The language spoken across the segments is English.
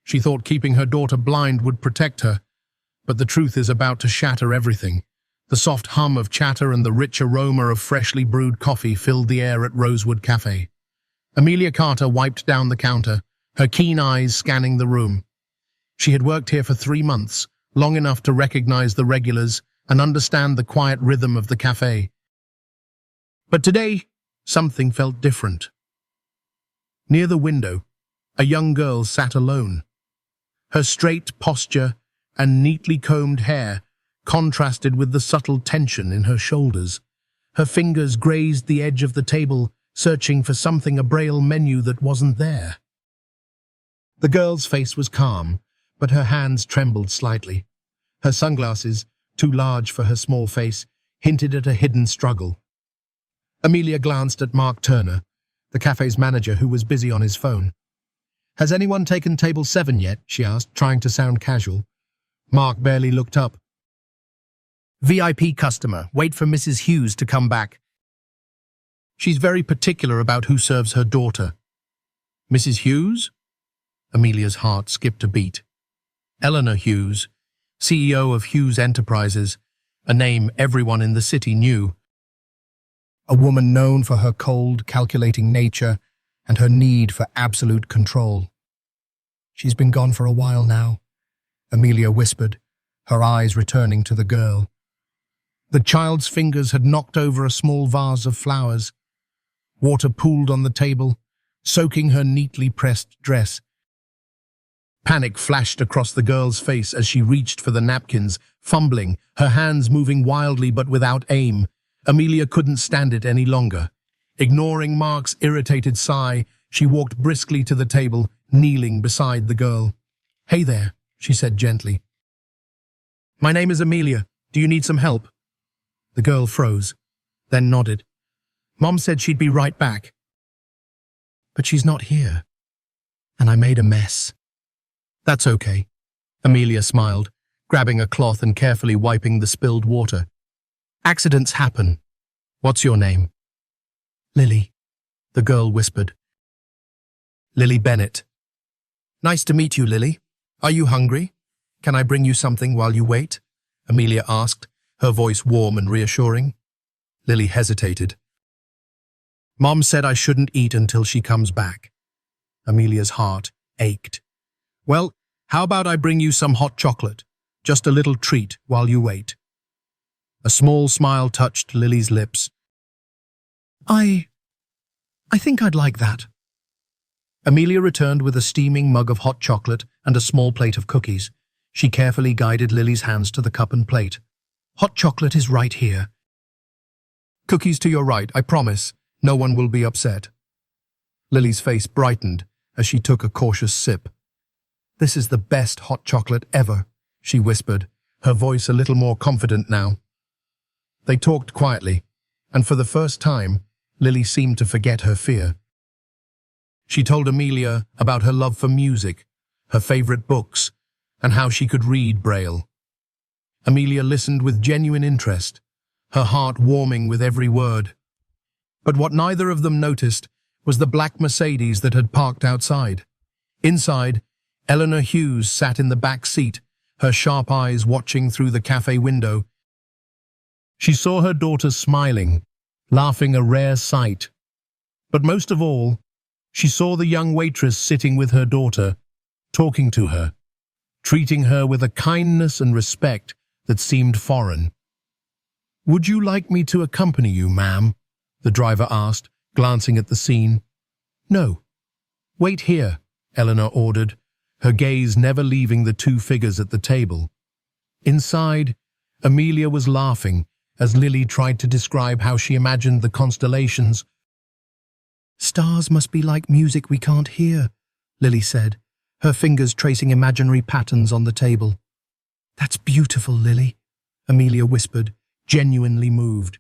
She thought keeping her daughter blind would protect her, but the truth is about to shatter everything. The soft hum of chatter and the rich aroma of freshly brewed coffee filled the air at Rosewood Cafe. Amelia Carter wiped down the counter, her keen eyes scanning the room. She had worked here for 3 months, long enough to recognize the regulars and understand the quiet rhythm of the cafe. But today, something felt different. Near the window, a young girl sat alone. Her straight posture and neatly combed hair contrasted with the subtle tension in her shoulders. Her fingers grazed the edge of the table, searching for something, a braille menu that wasn't there. The girl's face was calm, but her hands trembled slightly. Her sunglasses, too large for her small face, hinted at a hidden struggle. Amelia glanced at Mark Turner, the cafe's manager, who was busy on his phone. "Has anyone taken table 7 yet?" she asked, trying to sound casual. Mark barely looked up. "VIP customer. Wait for Mrs. Hughes to come back. She's very particular about who serves her daughter." "Mrs. Hughes?" Amelia's heart skipped a beat. Eleanor Hughes, CEO of Hughes Enterprises, a name everyone in the city knew. A woman known for her cold, calculating nature and her need for absolute control. "She's been gone for a while now," Amelia whispered, her eyes returning to the girl. The child's fingers had knocked over a small vase of flowers. Water pooled on the table, soaking her neatly pressed dress. Panic flashed across the girl's face as she reached for the napkins, fumbling, her hands moving wildly but without aim. Amelia couldn't stand it any longer. Ignoring Mark's irritated sigh, she walked briskly to the table, kneeling beside the girl. "Hey there," she said gently. "My name is Amelia. Do you need some help?" The girl froze, then nodded. "Mom said she'd be right back." "But she's not here. And I made a mess." "That's okay." Amelia smiled, grabbing a cloth and carefully wiping the spilled water. "Accidents happen. What's your name?" "Lily," the girl whispered. "Lily Bennett." "Nice to meet you, Lily. Are you hungry? Can I bring you something while you wait?" Amelia asked, her voice warm and reassuring. Lily hesitated. "Mom said I shouldn't eat until she comes back." Amelia's heart ached. "Well, how about I bring you some hot chocolate? Just a little treat while you wait." A small smile touched Lily's lips. I think I'd like that." Amelia returned with a steaming mug of hot chocolate and a small plate of cookies. She carefully guided Lily's hands to the cup and plate. "Hot chocolate is right here. Cookies to your right, I promise. No one will be upset." Lily's face brightened as she took a cautious sip. "This is the best hot chocolate ever," she whispered, her voice a little more confident now. They talked quietly, and for the first time, Lily seemed to forget her fear. She told Amelia about her love for music, her favorite books, and how she could read Braille. Amelia listened with genuine interest, her heart warming with every word. But what neither of them noticed was the black Mercedes that had parked outside. Inside, Eleanor Hughes sat in the back seat, her sharp eyes watching through the cafe window. She saw her daughter smiling, laughing, a rare sight. But most of all, she saw the young waitress sitting with her daughter, talking to her, treating her with a kindness and respect that seemed foreign. "Would you like me to accompany you, ma'am?" the driver asked, glancing at the scene. "No. Wait here," Eleanor ordered, her gaze never leaving the 2 figures at the table. Inside, Amelia was laughing as Lily tried to describe how she imagined the constellations. "Stars must be like music we can't hear," Lily said, her fingers tracing imaginary patterns on the table. "That's beautiful, Lily," Amelia whispered, genuinely moved.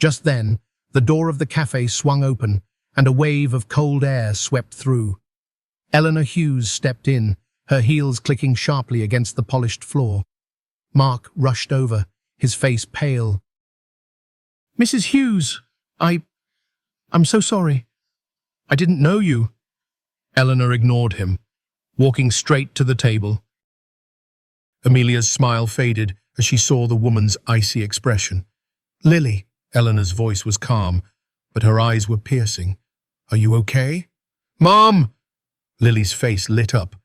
Just then, the door of the cafe swung open, and a wave of cold air swept through. Eleanor Hughes stepped in, her heels clicking sharply against the polished floor. Mark rushed over, his face pale. "Mrs. Hughes, I'm so sorry. I didn't know you." Eleanor ignored him. walking straight to the table. Amelia's smile faded as she saw the woman's icy expression. "Lily," Eleanor's voice was calm, but her eyes were piercing. "Are you okay?" "Mom!" Lily's face lit up.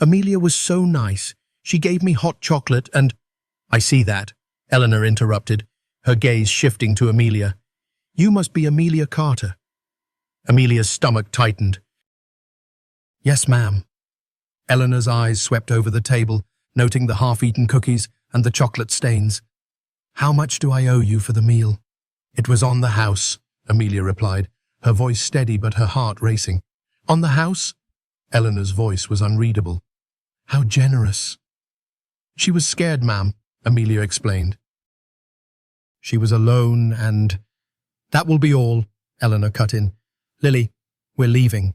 "Amelia was so nice. She gave me hot chocolate and—" "I see that," Eleanor interrupted, her gaze shifting to Amelia. "You must be Amelia Carter." Amelia's stomach tightened. "Yes, ma'am." Eleanor's eyes swept over the table, noting the half-eaten cookies and the chocolate stains. "How much do I owe you for the meal?" "It was on the house," Amelia replied, her voice steady but her heart racing. "On the house?" Eleanor's voice was unreadable. "How generous." "She was scared, ma'am," Amelia explained. "She was alone and—" "That will be all," Eleanor cut in. "Lily, we're leaving."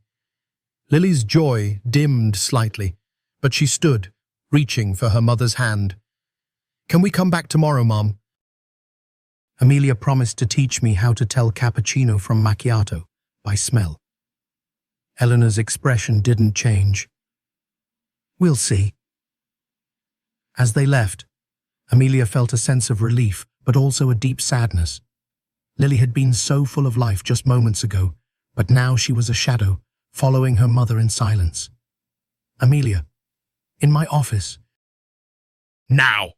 Lily's joy dimmed slightly, but she stood, reaching for her mother's hand. "Can we come back tomorrow, Mom?" "Amelia promised to teach me how to tell cappuccino from macchiato by smell." Eleanor's expression didn't change. "We'll see." As they left, Amelia felt a sense of relief, but also a deep sadness. Lily had been so full of life just moments ago, but now she was a shadow, following her mother in silence. "Amelia, in my office." "Now!"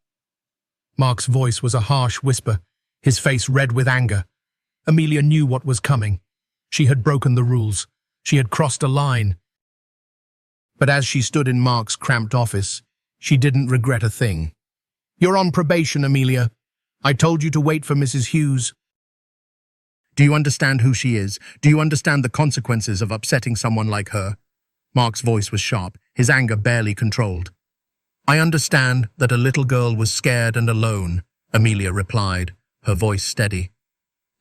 Mark's voice was a harsh whisper, his face red with anger. Amelia knew what was coming. She had broken the rules. She had crossed a line. But as she stood in Mark's cramped office, she didn't regret a thing. "You're on probation, Amelia. I told you to wait for Mrs. Hughes. Do you understand who she is? Do you understand the consequences of upsetting someone like her?" Mark's voice was sharp, his anger barely controlled. "I understand that a little girl was scared and alone," Amelia replied, her voice steady.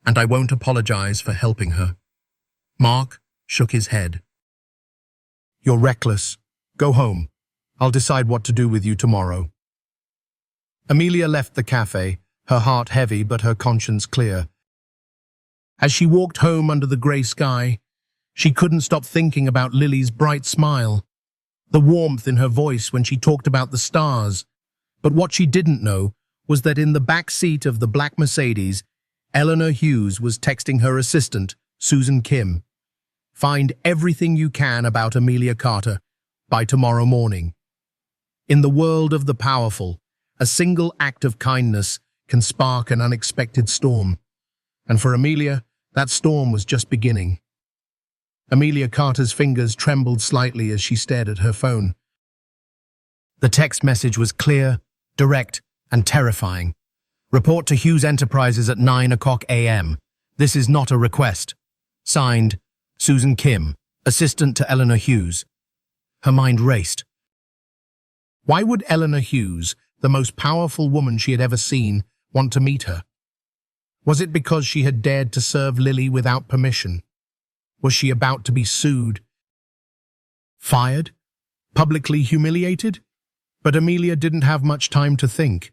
"And I won't apologize for helping her." Mark shook his head. "You're reckless. Go home. I'll decide what to do with you tomorrow." Amelia left the cafe, her heart heavy but her conscience clear. As she walked home under the grey sky, she couldn't stop thinking about Lily's bright smile, the warmth in her voice when she talked about the stars. But what she didn't know was that in the back seat of the black Mercedes, Eleanor Hughes was texting her assistant, Susan Kim. "Find everything you can about Amelia Carter by tomorrow morning." In the world of the powerful, a single act of kindness can spark an unexpected storm. And for Amelia, that storm was just beginning. Amelia Carter's fingers trembled slightly as she stared at her phone. The text message was clear, direct, and terrifying. "Report to Hughes Enterprises at 9 a.m. This is not a request." Signed, Susan Kim, assistant to Eleanor Hughes. Her mind raced. Why would Eleanor Hughes, the most powerful woman she had ever seen, want to meet her? Was it because she had dared to serve Lily without permission? Was she about to be sued? Fired? Publicly humiliated? But Amelia didn't have much time to think.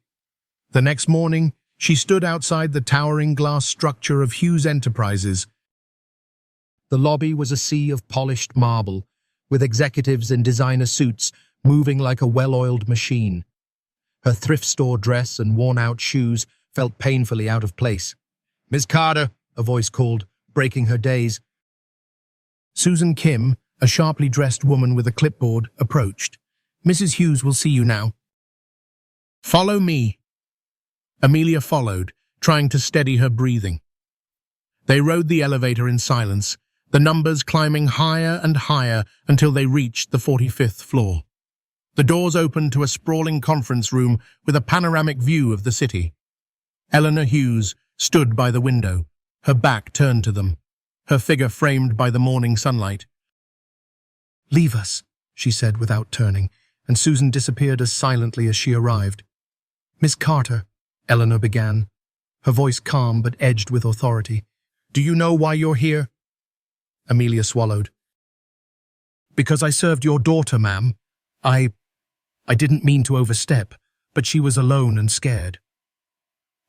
The next morning, she stood outside the towering glass structure of Hughes Enterprises. The lobby was a sea of polished marble, with executives in designer suits moving like a well-oiled machine. Her thrift store dress and worn-out shoes felt painfully out of place. "Miss Carter," a voice called, breaking her daze. Susan Kim, a sharply dressed woman with a clipboard, approached. "Mrs. Hughes will see you now." "Follow me." Amelia followed, trying to steady her breathing. They rode the elevator in silence, the numbers climbing higher and higher until they reached the 45th floor. The doors opened to a sprawling conference room with a panoramic view of the city. Eleanor Hughes stood by the window, her back turned to them, her figure framed by the morning sunlight. "Leave us," she said without turning, and Susan disappeared as silently as she arrived. "Miss Carter," Eleanor began, her voice calm but edged with authority. "Do you know why you're here?" Amelia swallowed. "Because I served your daughter, ma'am. I didn't mean to overstep, but she was alone and scared."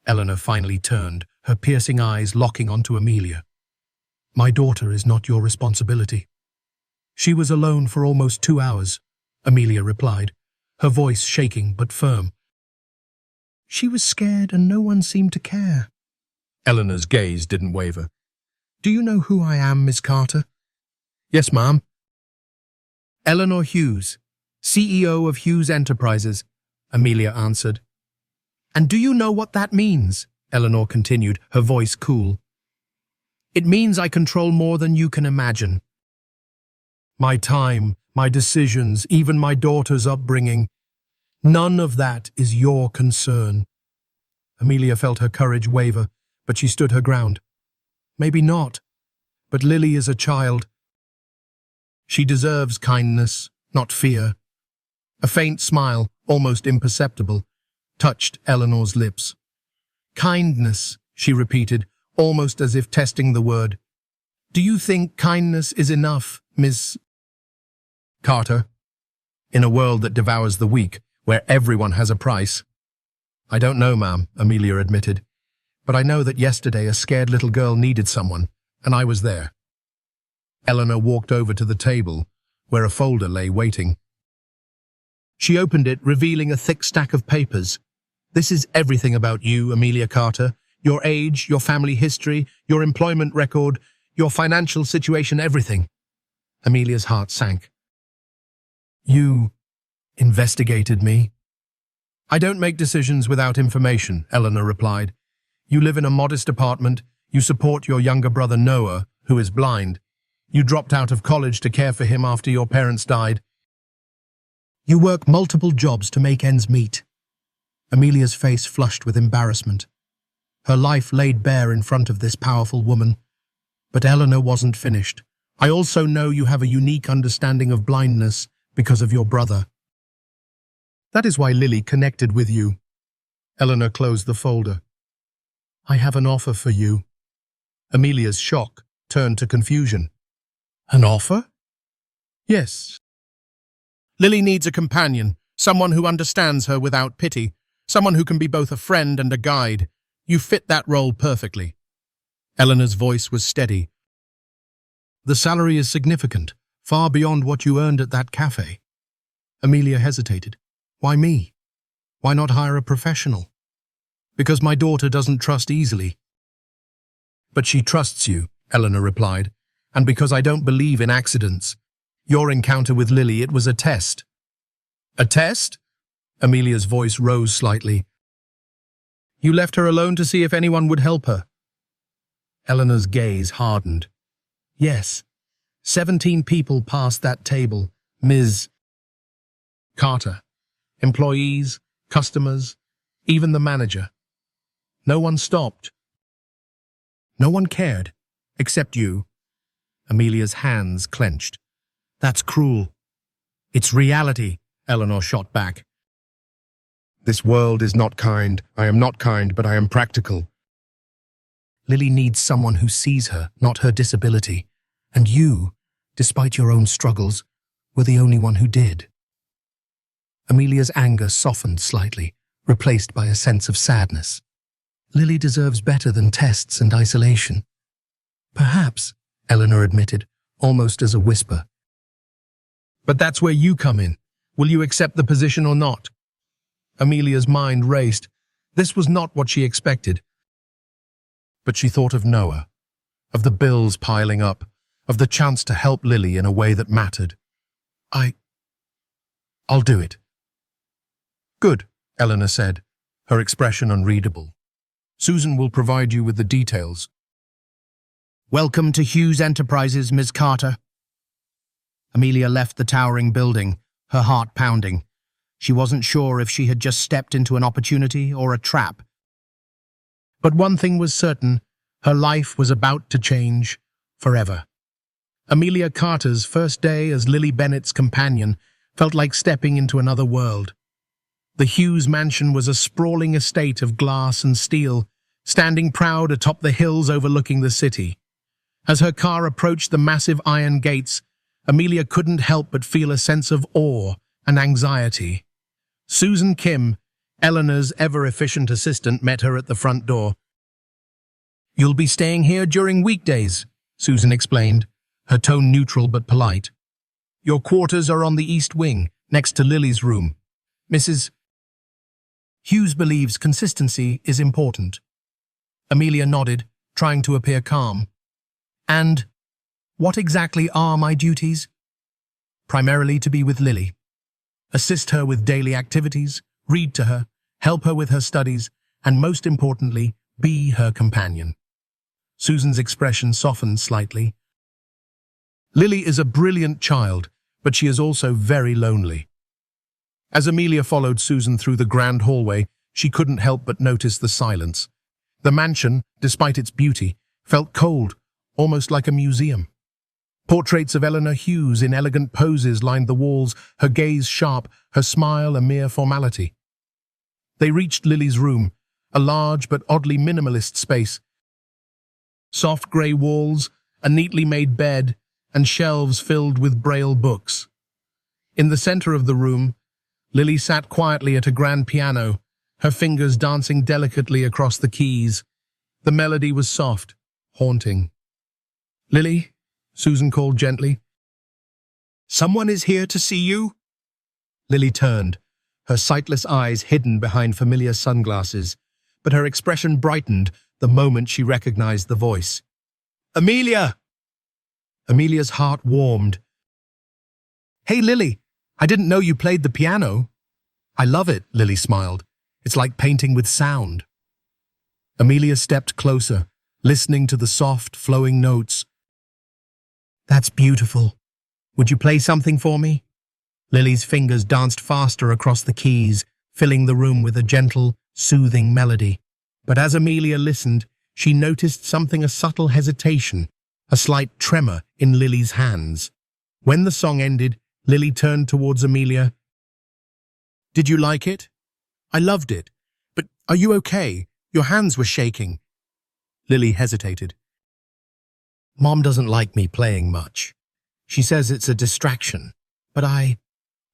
Eleanor finally turned, her piercing eyes locking onto Amelia. "My daughter is not your responsibility." She was alone for almost 2 hours, Amelia replied, her voice shaking but firm. She was scared and no one seemed to care. Eleanor's gaze didn't waver. Do you know who I am, Miss Carter? Yes, ma'am. Eleanor Hughes, CEO of Hughes Enterprises, Amelia answered. And do you know what that means? Eleanor continued, her voice cool. It means I control more than you can imagine. My time, my decisions, even my daughter's upbringing. None of that is your concern. Amelia felt her courage waver, but she stood her ground. Maybe not, but Lily is a child. She deserves kindness, not fear. A faint smile, almost imperceptible, touched Eleanor's lips. Kindness, she repeated, almost as if testing the word. Do you think kindness is enough, Miss Carter? In a world that devours the weak, where everyone has a price. I don't know, ma'am, Amelia admitted, but I know that yesterday a scared little girl needed someone, and I was there. Eleanor walked over to the table, where a folder lay waiting. She opened it, revealing a thick stack of papers. This is everything about you, Amelia Carter. Your age, your family history, your employment record, your financial situation, everything. Amelia's heart sank. You investigated me? I don't make decisions without information, Eleanor replied. You live in a modest apartment. You support your younger brother Noah, who is blind. You dropped out of college to care for him after your parents died. You work multiple jobs to make ends meet. Amelia's face flushed with embarrassment. Her life laid bare in front of this powerful woman. But Eleanor wasn't finished. I also know you have a unique understanding of blindness because of your brother. That is why Lily connected with you. Eleanor closed the folder. I have an offer for you. Amelia's shock turned to confusion. An offer? Yes. Lily needs a companion, someone who understands her without pity, someone who can be both a friend and a guide. You fit that role perfectly. Eleanor's voice was steady. The salary is significant, far beyond what you earned at that cafe. Amelia hesitated. Why me? Why not hire a professional? Because my daughter doesn't trust easily. But she trusts you, Eleanor replied, and because I don't believe in accidents. Your encounter with Lily, it was a test. A test? Amelia's voice rose slightly. You left her alone to see if anyone would help her. Eleanor's gaze hardened. Yes, 17 people passed that table, Ms. Carter. Employees, customers, even the manager. No one stopped. No one cared, except you. Amelia's hands clenched. That's cruel. It's reality, Eleanor shot back. This world is not kind. I am not kind, but I am practical. Lily needs someone who sees her, not her disability. And you, despite your own struggles, were the only one who did. Amelia's anger softened slightly, replaced by a sense of sadness. Lily deserves better than tests and isolation. Perhaps, Eleanor admitted, almost as a whisper. But that's where you come in. Will you accept the position or not? Amelia's mind raced. This was not what she expected. But she thought of Noah, of the bills piling up, of the chance to help Lily in a way that mattered. I'll do it. Good, Eleanor said, her expression unreadable. Susan will provide you with the details. Welcome to Hughes Enterprises, Ms. Carter. Amelia left the towering building, her heart pounding. She wasn't sure if she had just stepped into an opportunity or a trap. But one thing was certain, her life was about to change forever. Amelia Carter's first day as Lily Bennett's companion felt like stepping into another world. The Hughes mansion was a sprawling estate of glass and steel, standing proud atop the hills overlooking the city. As her car approached the massive iron gates, Amelia couldn't help but feel a sense of awe and anxiety. Susan Kim, Eleanor's ever-efficient assistant, met her at the front door. You'll be staying here during weekdays, Susan explained, her tone neutral but polite. Your quarters are on the east wing, next to Lily's room. Mrs. Hughes believes consistency is important. Amelia nodded, trying to appear calm. And what exactly are my duties? Primarily to be with Lily. Assist her with daily activities, read to her, help her with her studies, and most importantly, be her companion. Susan's expression softened slightly. Lily is a brilliant child, but she is also very lonely. As Amelia followed Susan through the grand hallway, she couldn't help but notice the silence. The mansion, despite its beauty, felt cold, almost like a museum. Portraits of Eleanor Hughes in elegant poses lined the walls, her gaze sharp, her smile a mere formality. They reached Lily's room, a large but oddly minimalist space. Soft grey walls, a neatly made bed, and shelves filled with Braille books. In the center of the room, Lily sat quietly at a grand piano, her fingers dancing delicately across the keys. The melody was soft, haunting. "Lily," Susan called gently. "Someone is here to see you?" Lily turned, her sightless eyes hidden behind familiar sunglasses, but her expression brightened the moment she recognized the voice. "Amelia!" Amelia's heart warmed. "Hey, Lily, I didn't know you played the piano." "I love it," Lily smiled. "It's like painting with sound." Amelia stepped closer, listening to the soft, flowing notes. "That's beautiful. Would you play something for me?" Lily's fingers danced faster across the keys, filling the room with a gentle, soothing melody. But as Amelia listened, she noticed a subtle hesitation, a slight tremor in Lily's hands. When the song ended, Lily turned towards Amelia. "Did you like it?" "I loved it. But are you okay? Your hands were shaking." Lily hesitated. "Mom doesn't like me playing much. She says it's a distraction, but I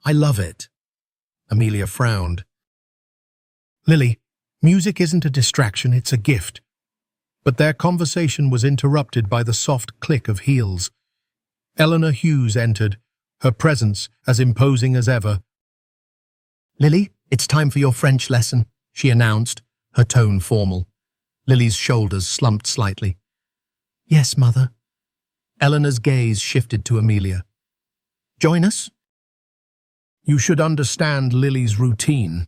love it." Amelia frowned. "Lily, music isn't a distraction, it's a gift." But their conversation was interrupted by the soft click of heels. Eleanor Hughes entered, her presence as imposing as ever. "Lily, it's time for your French lesson," she announced, her tone formal. Lily's shoulders slumped slightly. "Yes, Mother." Eleanor's gaze shifted to Amelia. "Join us?" "You should understand Lily's routine."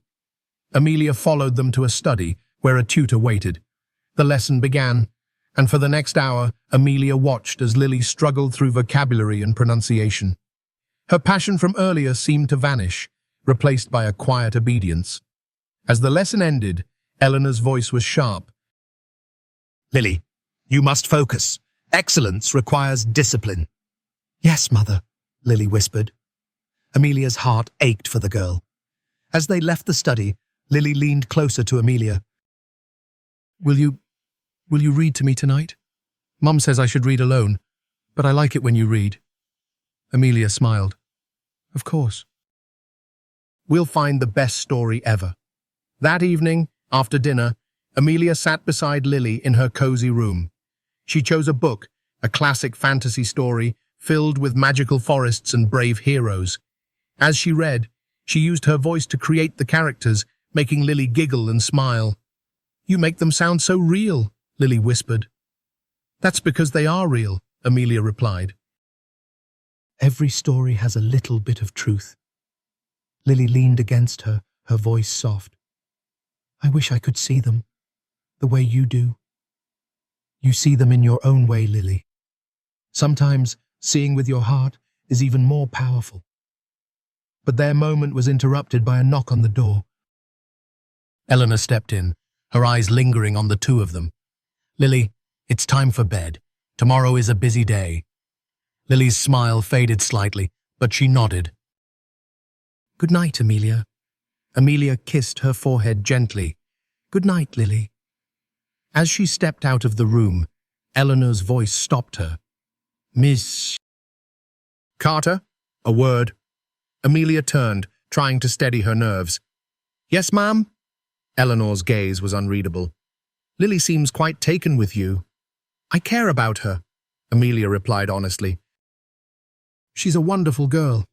Amelia followed them to a study where a tutor waited. The lesson began, and for the next hour, Amelia watched as Lily struggled through vocabulary and pronunciation. Her passion from earlier seemed to vanish, replaced by a quiet obedience. As the lesson ended, Eleanor's voice was sharp. "Lily, you must focus. Excellence requires discipline." "Yes, Mother," Lily whispered. Amelia's heart ached for the girl. As they left the study, Lily leaned closer to Amelia. Will you read to me tonight? Mum says I should read alone, but I like it when you read." Amelia smiled. "Of course." "We'll find the best story ever." That evening, after dinner, Amelia sat beside Lily in her cozy room. She chose a book, a classic fantasy story filled with magical forests and brave heroes. As she read, she used her voice to create the characters, making Lily giggle and smile. "You make them sound so real," Lily whispered. "That's because they are real," Amelia replied. "Every story has a little bit of truth." Lily leaned against her, her voice soft. "I wish I could see them, the way you do." "You see them in your own way, Lily. Sometimes seeing with your heart is even more powerful." But their moment was interrupted by a knock on the door. Eleanor stepped in, her eyes lingering on the two of them. "Lily, it's time for bed. Tomorrow is a busy day." Lily's smile faded slightly, but she nodded. "Good night, Amelia." Amelia kissed her forehead gently. "Good night, Lily." As she stepped out of the room, Eleanor's voice stopped her. "Miss Carter?" A word. Amelia turned, trying to steady her nerves. "Yes, ma'am?" Eleanor's gaze was unreadable. "Lily seems quite taken with you." "I care about her," Amelia replied honestly. She's a wonderful girl.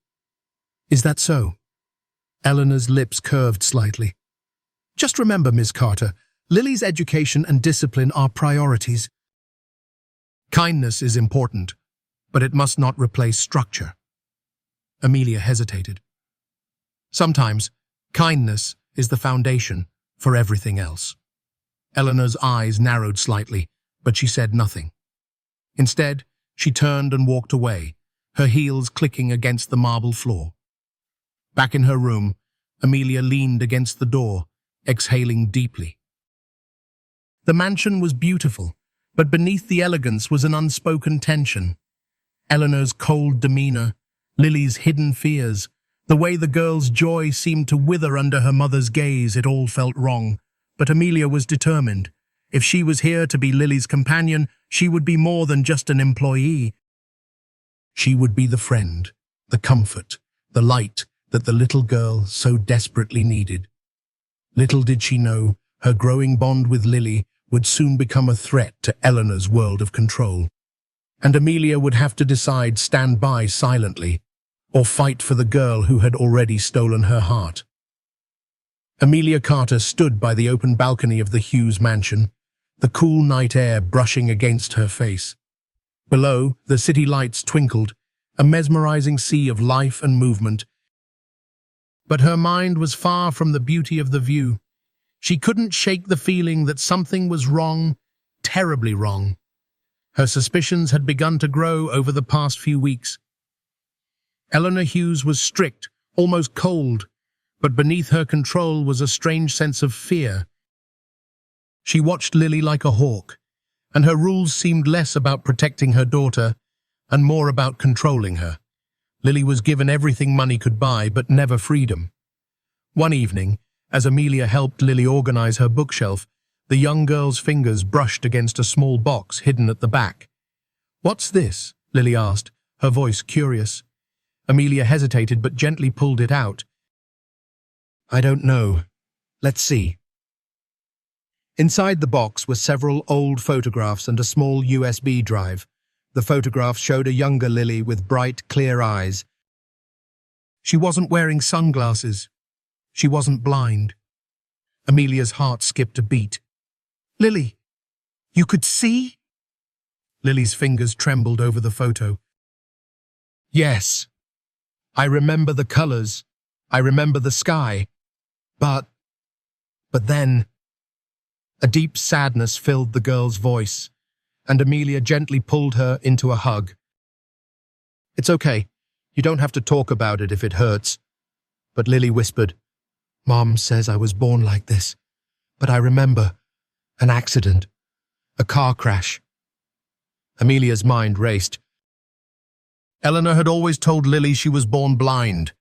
Is that so? Eleanor's lips curved slightly. Just remember, Miss Carter, Lily's education and discipline are priorities. Kindness is important, but it must not replace structure. Amelia hesitated. Sometimes, kindness is the foundation for everything else. Eleanor's eyes narrowed slightly, but she said nothing. Instead, she turned and walked away, her heels clicking against the marble floor. Back in her room, Amelia leaned against the door, exhaling deeply. The mansion was beautiful, but beneath the elegance was an unspoken tension. Eleanor's cold demeanor, Lily's hidden fears, the way the girl's joy seemed to wither under her mother's gaze, it all felt wrong. But Amelia was determined. If she was here to be Lily's companion, she would be more than just an employee. She would be the friend, the comfort, the light that the little girl so desperately needed. Little did she know, her growing bond with Lily would soon become a threat to Eleanor's world of control. And Amelia would have to decide, stand by silently, or fight for the girl who had already stolen her heart. Amelia Carter stood by the open balcony of the Hughes mansion, the cool night air brushing against her face. Below, the city lights twinkled, a mesmerizing sea of life and movement. But her mind was far from the beauty of the view. She couldn't shake the feeling that something was wrong, terribly wrong. Her suspicions had begun to grow over the past few weeks. Eleanor Hughes was strict, almost cold, but beneath her control was a strange sense of fear. She watched Lily like a hawk, and her rules seemed less about protecting her daughter and more about controlling her. Lily was given everything money could buy, but never freedom. One evening, as Amelia helped Lily organize her bookshelf, the young girl's fingers brushed against a small box hidden at the back. "What's this?" Lily asked, her voice curious. Amelia hesitated but gently pulled it out. "I don't know. Let's see." Inside the box were several old photographs and a small USB drive. The photographs showed a younger Lily with bright, clear eyes. She wasn't wearing sunglasses. She wasn't blind. Amelia's heart skipped a beat. "Lily, you could see?" Lily's fingers trembled over the photo. "Yes. I remember the colors. I remember the sky. But then..." A deep sadness filled the girl's voice, and Amelia gently pulled her into a hug. "It's okay. You don't have to talk about it if it hurts." But Lily whispered, "Mom says I was born like this, but I remember an accident, a car crash." Amelia's mind raced. Eleanor had always told Lily she was born blind.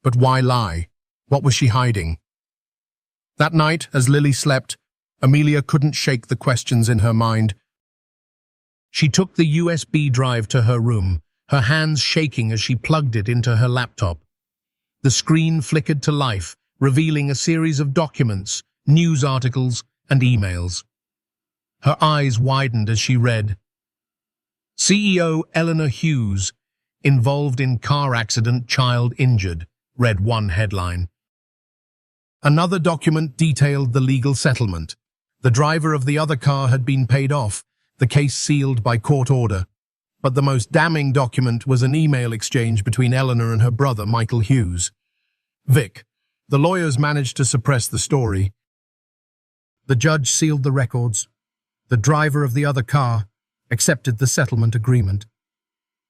But why lie? What was she hiding? That night, as Lily slept, Amelia couldn't shake the questions in her mind. She took the USB drive to her room, her hands shaking as she plugged it into her laptop. The screen flickered to life, revealing a series of documents, news articles, and emails. Her eyes widened as she read. CEO Eleanor Hughes, involved in car accident, child injured, read one headline. Another document detailed the legal settlement. The driver of the other car had been paid off, the case sealed by court order. But the most damning document was an email exchange between Eleanor and her brother, Michael Hughes. Vic. The lawyers managed to suppress the story. The judge sealed the records. The driver of the other car accepted the settlement agreement.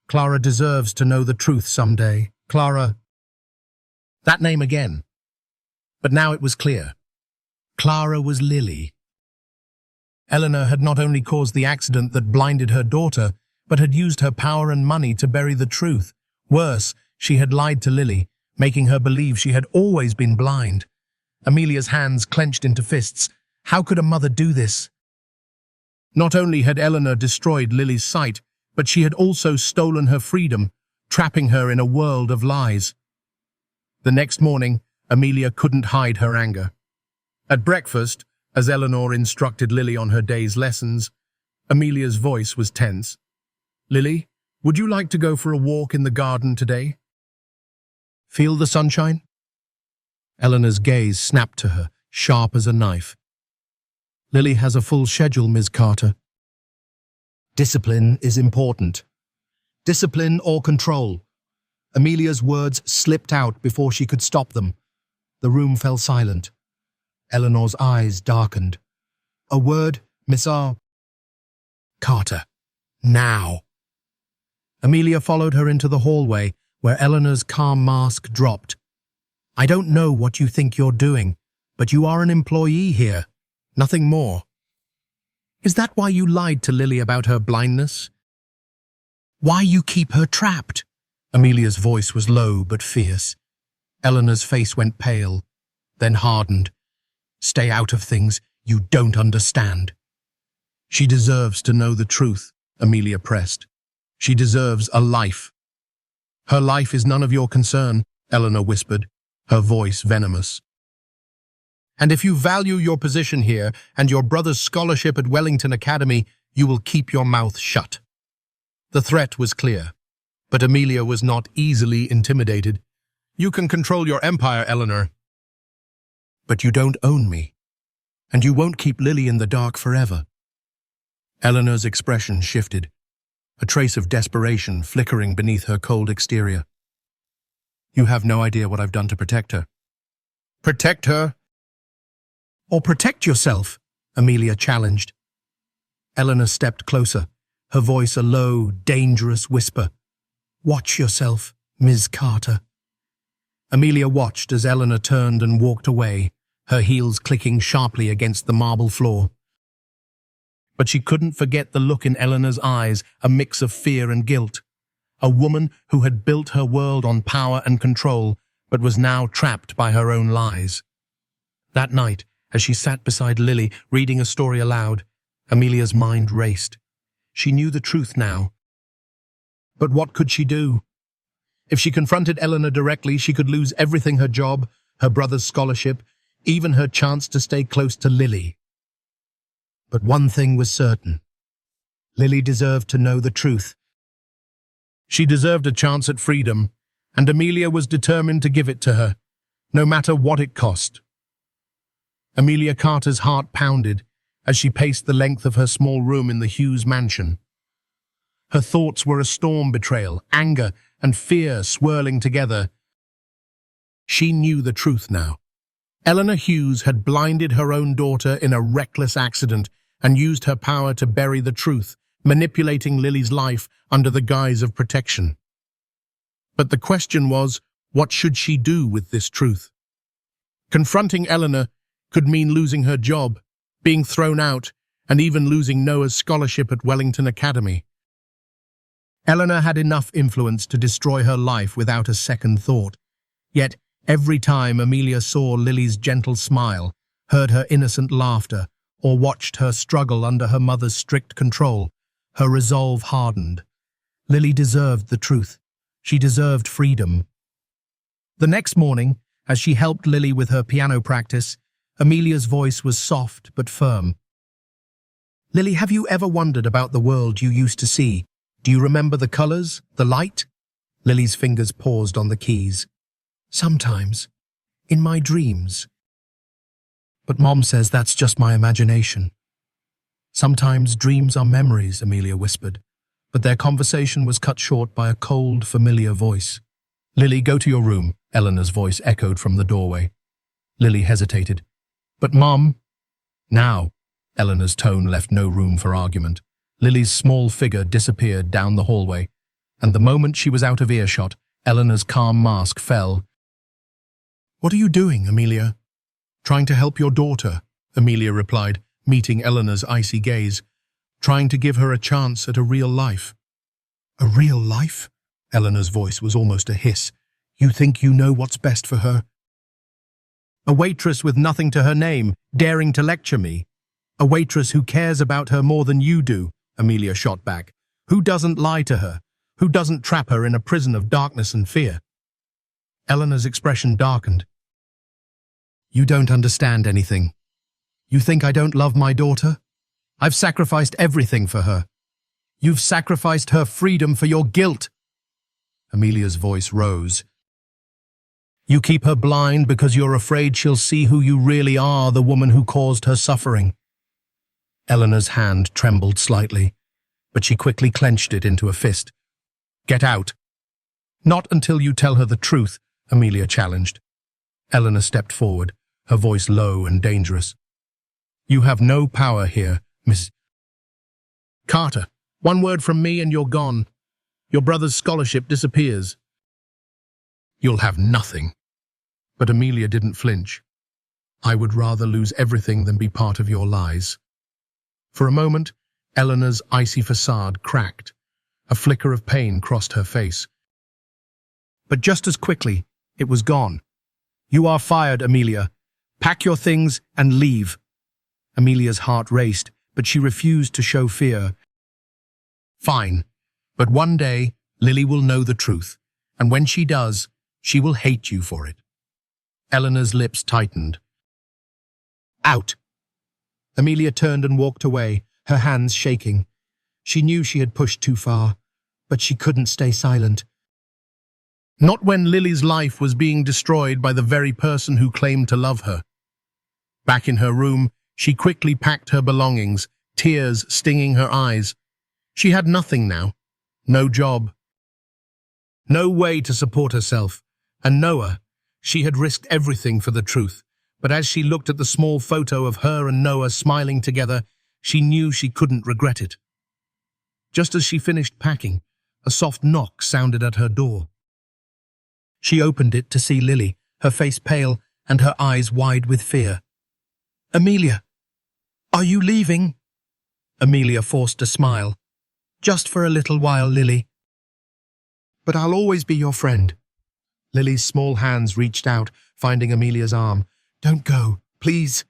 Clara deserves to know the truth someday. Clara... That name again. But now it was clear. Clara was Lily. Eleanor had not only caused the accident that blinded her daughter, but had used her power and money to bury the truth. Worse, she had lied to Lily, making her believe she had always been blind. Amelia's hands clenched into fists. How could a mother do this? Not only had Eleanor destroyed Lily's sight, but she had also stolen her freedom, trapping her in a world of lies. The next morning, Amelia couldn't hide her anger. At breakfast, as Eleanor instructed Lily on her day's lessons, Amelia's voice was tense. "Lily, Would you like to go for a walk in the garden today? Feel the sunshine? Eleanor's gaze snapped to her, sharp as a knife. Lily has a full schedule, Ms. Carter. Discipline is important. Discipline or control. Amelia's words slipped out before she could stop them. The room fell silent. Eleanor's eyes darkened. A word, Miss R. Carter. Now. Amelia followed her into the hallway, where Eleanor's calm mask dropped. I don't know what you think you're doing, but you are an employee here. Nothing more. Is that why you lied to Lily about her blindness? Why you keep her trapped? Amelia's voice was low but fierce. Eleanor's face went pale, then hardened. Stay out of things you don't understand. She deserves to know the truth, Amelia pressed. She deserves a life. Her life is none of your concern, Eleanor whispered, her voice venomous. And if you value your position here and your brother's scholarship at Wellington Academy, you will keep your mouth shut. The threat was clear, but Amelia was not easily intimidated. You can control your empire, Eleanor. But you don't own me, and you won't keep Lily in the dark forever. Eleanor's expression shifted, a trace of desperation flickering beneath her cold exterior. You have no idea what I've done to protect her. Protect her? Or protect yourself, Amelia challenged. Eleanor stepped closer, her voice a low, dangerous whisper. Watch yourself, Ms. Carter. Amelia watched as Eleanor turned and walked away, her heels clicking sharply against the marble floor. But she couldn't forget the look in Eleanor's eyes, a mix of fear and guilt. A woman who had built her world on power and control, but was now trapped by her own lies. That night, as she sat beside Lily, reading a story aloud, Amelia's mind raced. She knew the truth now. But what could she do? If she confronted Eleanor directly, she could lose everything: her job, her brother's scholarship, even her chance to stay close to Lily. But one thing was certain. Lily deserved to know the truth. She deserved a chance at freedom, and Amelia was determined to give it to her, no matter what it cost. Amelia Carter's heart pounded as she paced the length of her small room in the Hughes mansion. Her thoughts were a storm: betrayal, anger, and fear swirling together. She knew the truth now. Eleanor Hughes had blinded her own daughter in a reckless accident and used her power to bury the truth, manipulating Lily's life under the guise of protection. But the question was, what should she do with this truth? Confronting Eleanor could mean losing her job, being thrown out, and even losing Noah's scholarship at Wellington Academy. Eleanor had enough influence to destroy her life without a second thought. Yet, every time Amelia saw Lily's gentle smile, heard her innocent laughter, or watched her struggle under her mother's strict control, her resolve hardened. Lily deserved the truth. She deserved freedom. The next morning, as she helped Lily with her piano practice, Amelia's voice was soft but firm. Lily, have you ever wondered about the world you used to see? Do you remember the colors, the light? Lily's fingers paused on the keys. Sometimes. In my dreams. But Mom says that's just my imagination. Sometimes dreams are memories, Amelia whispered, but their conversation was cut short by a cold, familiar voice. Lily, go to your room, Eleanor's voice echoed from the doorway. Lily hesitated. But Mom... Now. Eleanor's tone left no room for argument. Lily's small figure disappeared down the hallway, and the moment she was out of earshot, Eleanor's calm mask fell. What are you doing, Amelia? Trying to help your daughter, Amelia replied, meeting Eleanor's icy gaze. Trying to give her a chance at a real life. A real life? Eleanor's voice was almost a hiss. You think you know what's best for her? A waitress with nothing to her name, daring to lecture me. A waitress who cares about her more than you do, Amelia shot back. Who doesn't lie to her? Who doesn't trap her in a prison of darkness and fear? Eleanor's expression darkened. You don't understand anything. You think I don't love my daughter? I've sacrificed everything for her. You've sacrificed her freedom for your guilt. Amelia's voice rose. You keep her blind because you're afraid she'll see who you really are, the woman who caused her suffering. Eleanor's hand trembled slightly, but she quickly clenched it into a fist. Get out. Not until you tell her the truth, Amelia challenged. Eleanor stepped forward, her voice low and dangerous. You have no power here, Miss Carter. One word from me and you're gone. Your brother's scholarship disappears. You'll have nothing. But Amelia didn't flinch. I would rather lose everything than be part of your lies. For a moment, Eleanor's icy facade cracked. A flicker of pain crossed her face. But just as quickly, it was gone. You are fired, Amelia. Pack your things and leave. Amelia's heart raced, but she refused to show fear. Fine, but one day, Lily will know the truth, and when she does, she will hate you for it. Eleanor's lips tightened. Out! Amelia turned and walked away, her hands shaking. She knew she had pushed too far, but she couldn't stay silent. Not when Lily's life was being destroyed by the very person who claimed to love her. Back in her room, she quickly packed her belongings, tears stinging her eyes. She had nothing now. No job. No way to support herself. And Noah, she had risked everything for the truth. But as she looked at the small photo of her and Noah smiling together, she knew she couldn't regret it. Just as she finished packing, a soft knock sounded at her door. She opened it to see Lily, her face pale and her eyes wide with fear. Amelia, are you leaving? Amelia forced a smile. Just for a little while, Lily. But I'll always be your friend. Lily's small hands reached out, finding Amelia's arm. Don't go, please.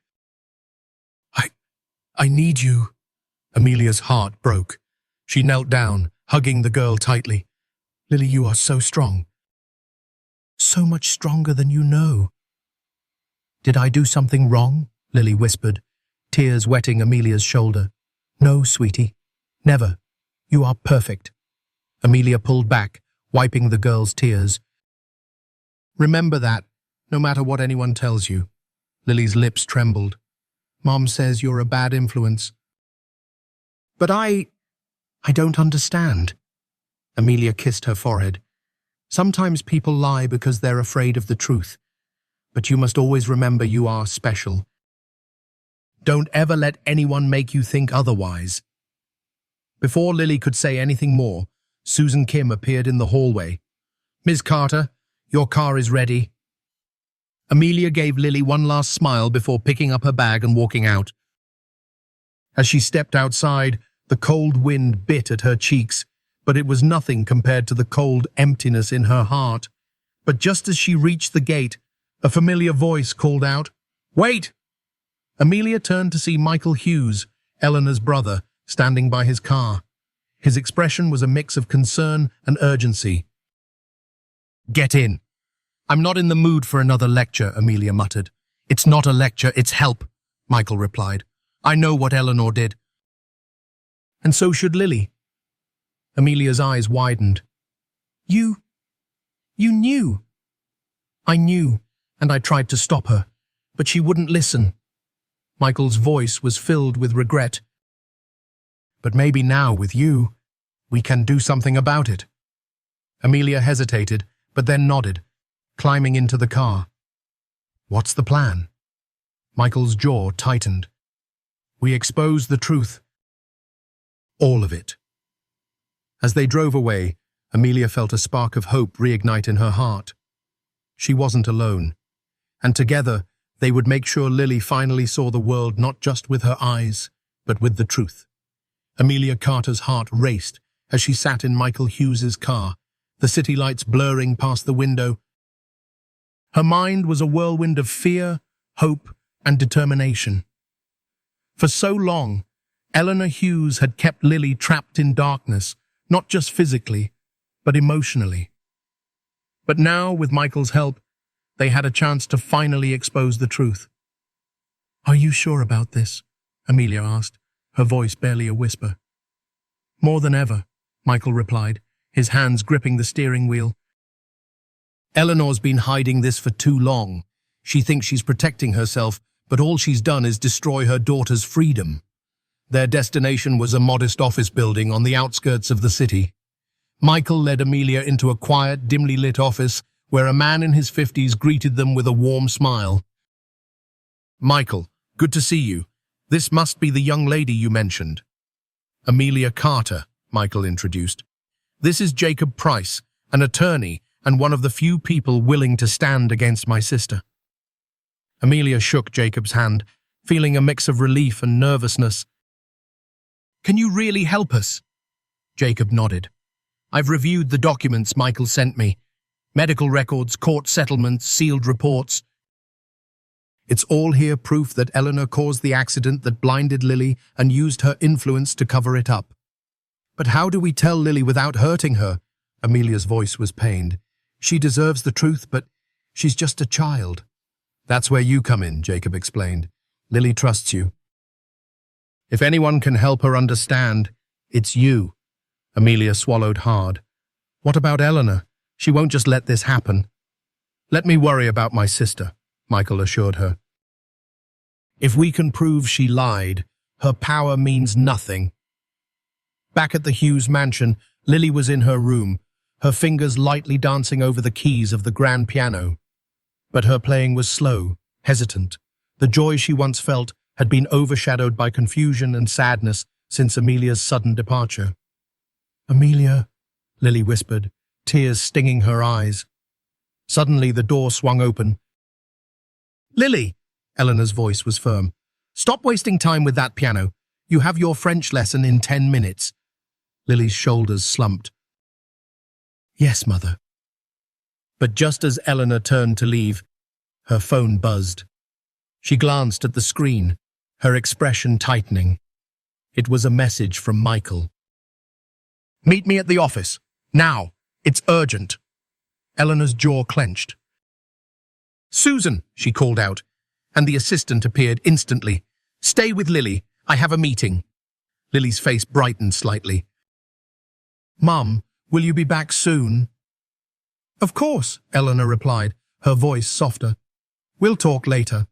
I need you. Amelia's heart broke. She knelt down, hugging the girl tightly. Lily, you are so strong. So much stronger than you know. Did I do something wrong? Lily whispered, tears wetting Amelia's shoulder. No, sweetie. Never. You are perfect. Amelia pulled back, wiping the girl's tears. Remember that, no matter what anyone tells you. Lily's lips trembled. Mom says you're a bad influence. But I don't understand. Amelia kissed her forehead. Sometimes people lie because they're afraid of the truth. But you must always remember you are special. Don't ever let anyone make you think otherwise. Before Lily could say anything more, Susan Kim appeared in the hallway. Ms. Carter, your car is ready. Amelia gave Lily one last smile before picking up her bag and walking out. As she stepped outside, the cold wind bit at her cheeks, but it was nothing compared to the cold emptiness in her heart. But just as she reached the gate, a familiar voice called out, Wait! Amelia turned to see Michael Hughes, Eleanor's brother, standing by his car. His expression was a mix of concern and urgency. Get in. I'm not in the mood for another lecture, Amelia muttered. It's not a lecture, it's help, Michael replied. I know what Eleanor did. And so should Lily. Amelia's eyes widened. You knew. I knew, and I tried to stop her, but she wouldn't listen. Michael's voice was filled with regret. But maybe now, with you, we can do something about it. Amelia hesitated, but then nodded, climbing into the car. What's the plan? Michael's jaw tightened. We expose the truth. All of it. As they drove away, Amelia felt a spark of hope reignite in her heart. She wasn't alone, and together they would make sure Lily finally saw the world not just with her eyes, but with the truth. Amelia Carter's heart raced as she sat in Michael Hughes's car, the city lights blurring past the window. Her mind was a whirlwind of fear, hope, and determination. For so long, Eleanor Hughes had kept Lily trapped in darkness, not just physically, but emotionally. But now, with Michael's help, they had a chance to finally expose the truth. Are you sure about this? Amelia asked, her voice barely a whisper. More than ever, Michael replied, his hands gripping the steering wheel. Eleanor's been hiding this for too long. She thinks she's protecting herself, but all she's done is destroy her daughter's freedom. Their destination was a modest office building on the outskirts of the city. Michael led Amelia into a quiet, dimly lit office where a man in his 50s greeted them with a warm smile. "Michael, good to see you. This must be the young lady you mentioned." "Amelia Carter," Michael introduced. "This is Jacob Price, an attorney and one of the few people willing to stand against my sister." Amelia shook Jacob's hand, feeling a mix of relief and nervousness. "Can you really help us?" Jacob nodded. "I've reviewed the documents Michael sent me. Medical records, court settlements, sealed reports. It's all here proof that Eleanor caused the accident that blinded Lily and used her influence to cover it up." "But how do we tell Lily without hurting her?" Amelia's voice was pained. "She deserves the truth, but she's just a child." "That's where you come in," Jacob explained. "Lily trusts you. If anyone can help her understand, it's you." Amelia swallowed hard. "What about Eleanor? She won't just let this happen." "Let me worry about my sister," Michael assured her. "If we can prove she lied, her power means nothing." Back at the Hughes mansion, Lily was in her room, her fingers lightly dancing over the keys of the grand piano. But her playing was slow, hesitant. The joy she once felt had been overshadowed by confusion and sadness since Amelia's sudden departure. "Amelia," Lily whispered, tears stinging her eyes. Suddenly the door swung open. "Lily!" Eleanor's voice was firm. "Stop wasting time with that piano. You have your French lesson in 10 minutes. Lily's shoulders slumped. "Yes, Mother." But just as Eleanor turned to leave, her phone buzzed. She glanced at the screen, her expression tightening. It was a message from Michael. "Meet me at the office. Now. It's urgent." Eleanor's jaw clenched. "Susan," she called out, and the assistant appeared instantly. "Stay with Lily. I have a meeting." Lily's face brightened slightly. "Mum, will you be back soon?" "Of course," Eleanor replied, her voice softer. "We'll talk later."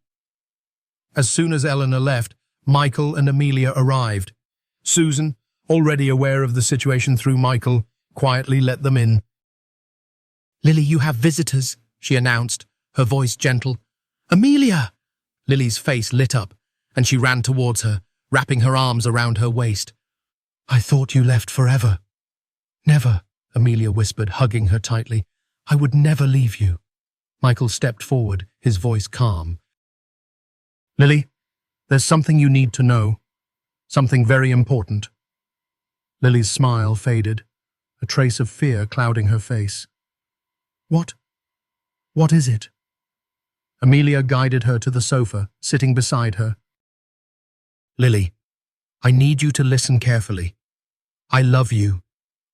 As soon as Eleanor left, Michael and Amelia arrived. Susan, already aware of the situation through Michael, quietly let them in. "Lily, you have visitors," she announced, her voice gentle. "Amelia!" Lily's face lit up, and she ran towards her, wrapping her arms around her waist. "I thought you left forever." "Never," Amelia whispered, hugging her tightly. "I would never leave you." Michael stepped forward, his voice calm. "Lily, there's something you need to know. Something very important." Lily's smile faded, a trace of fear clouding her face. "What? What is it?" Amelia guided her to the sofa, sitting beside her. "Lily, I need you to listen carefully. I love you,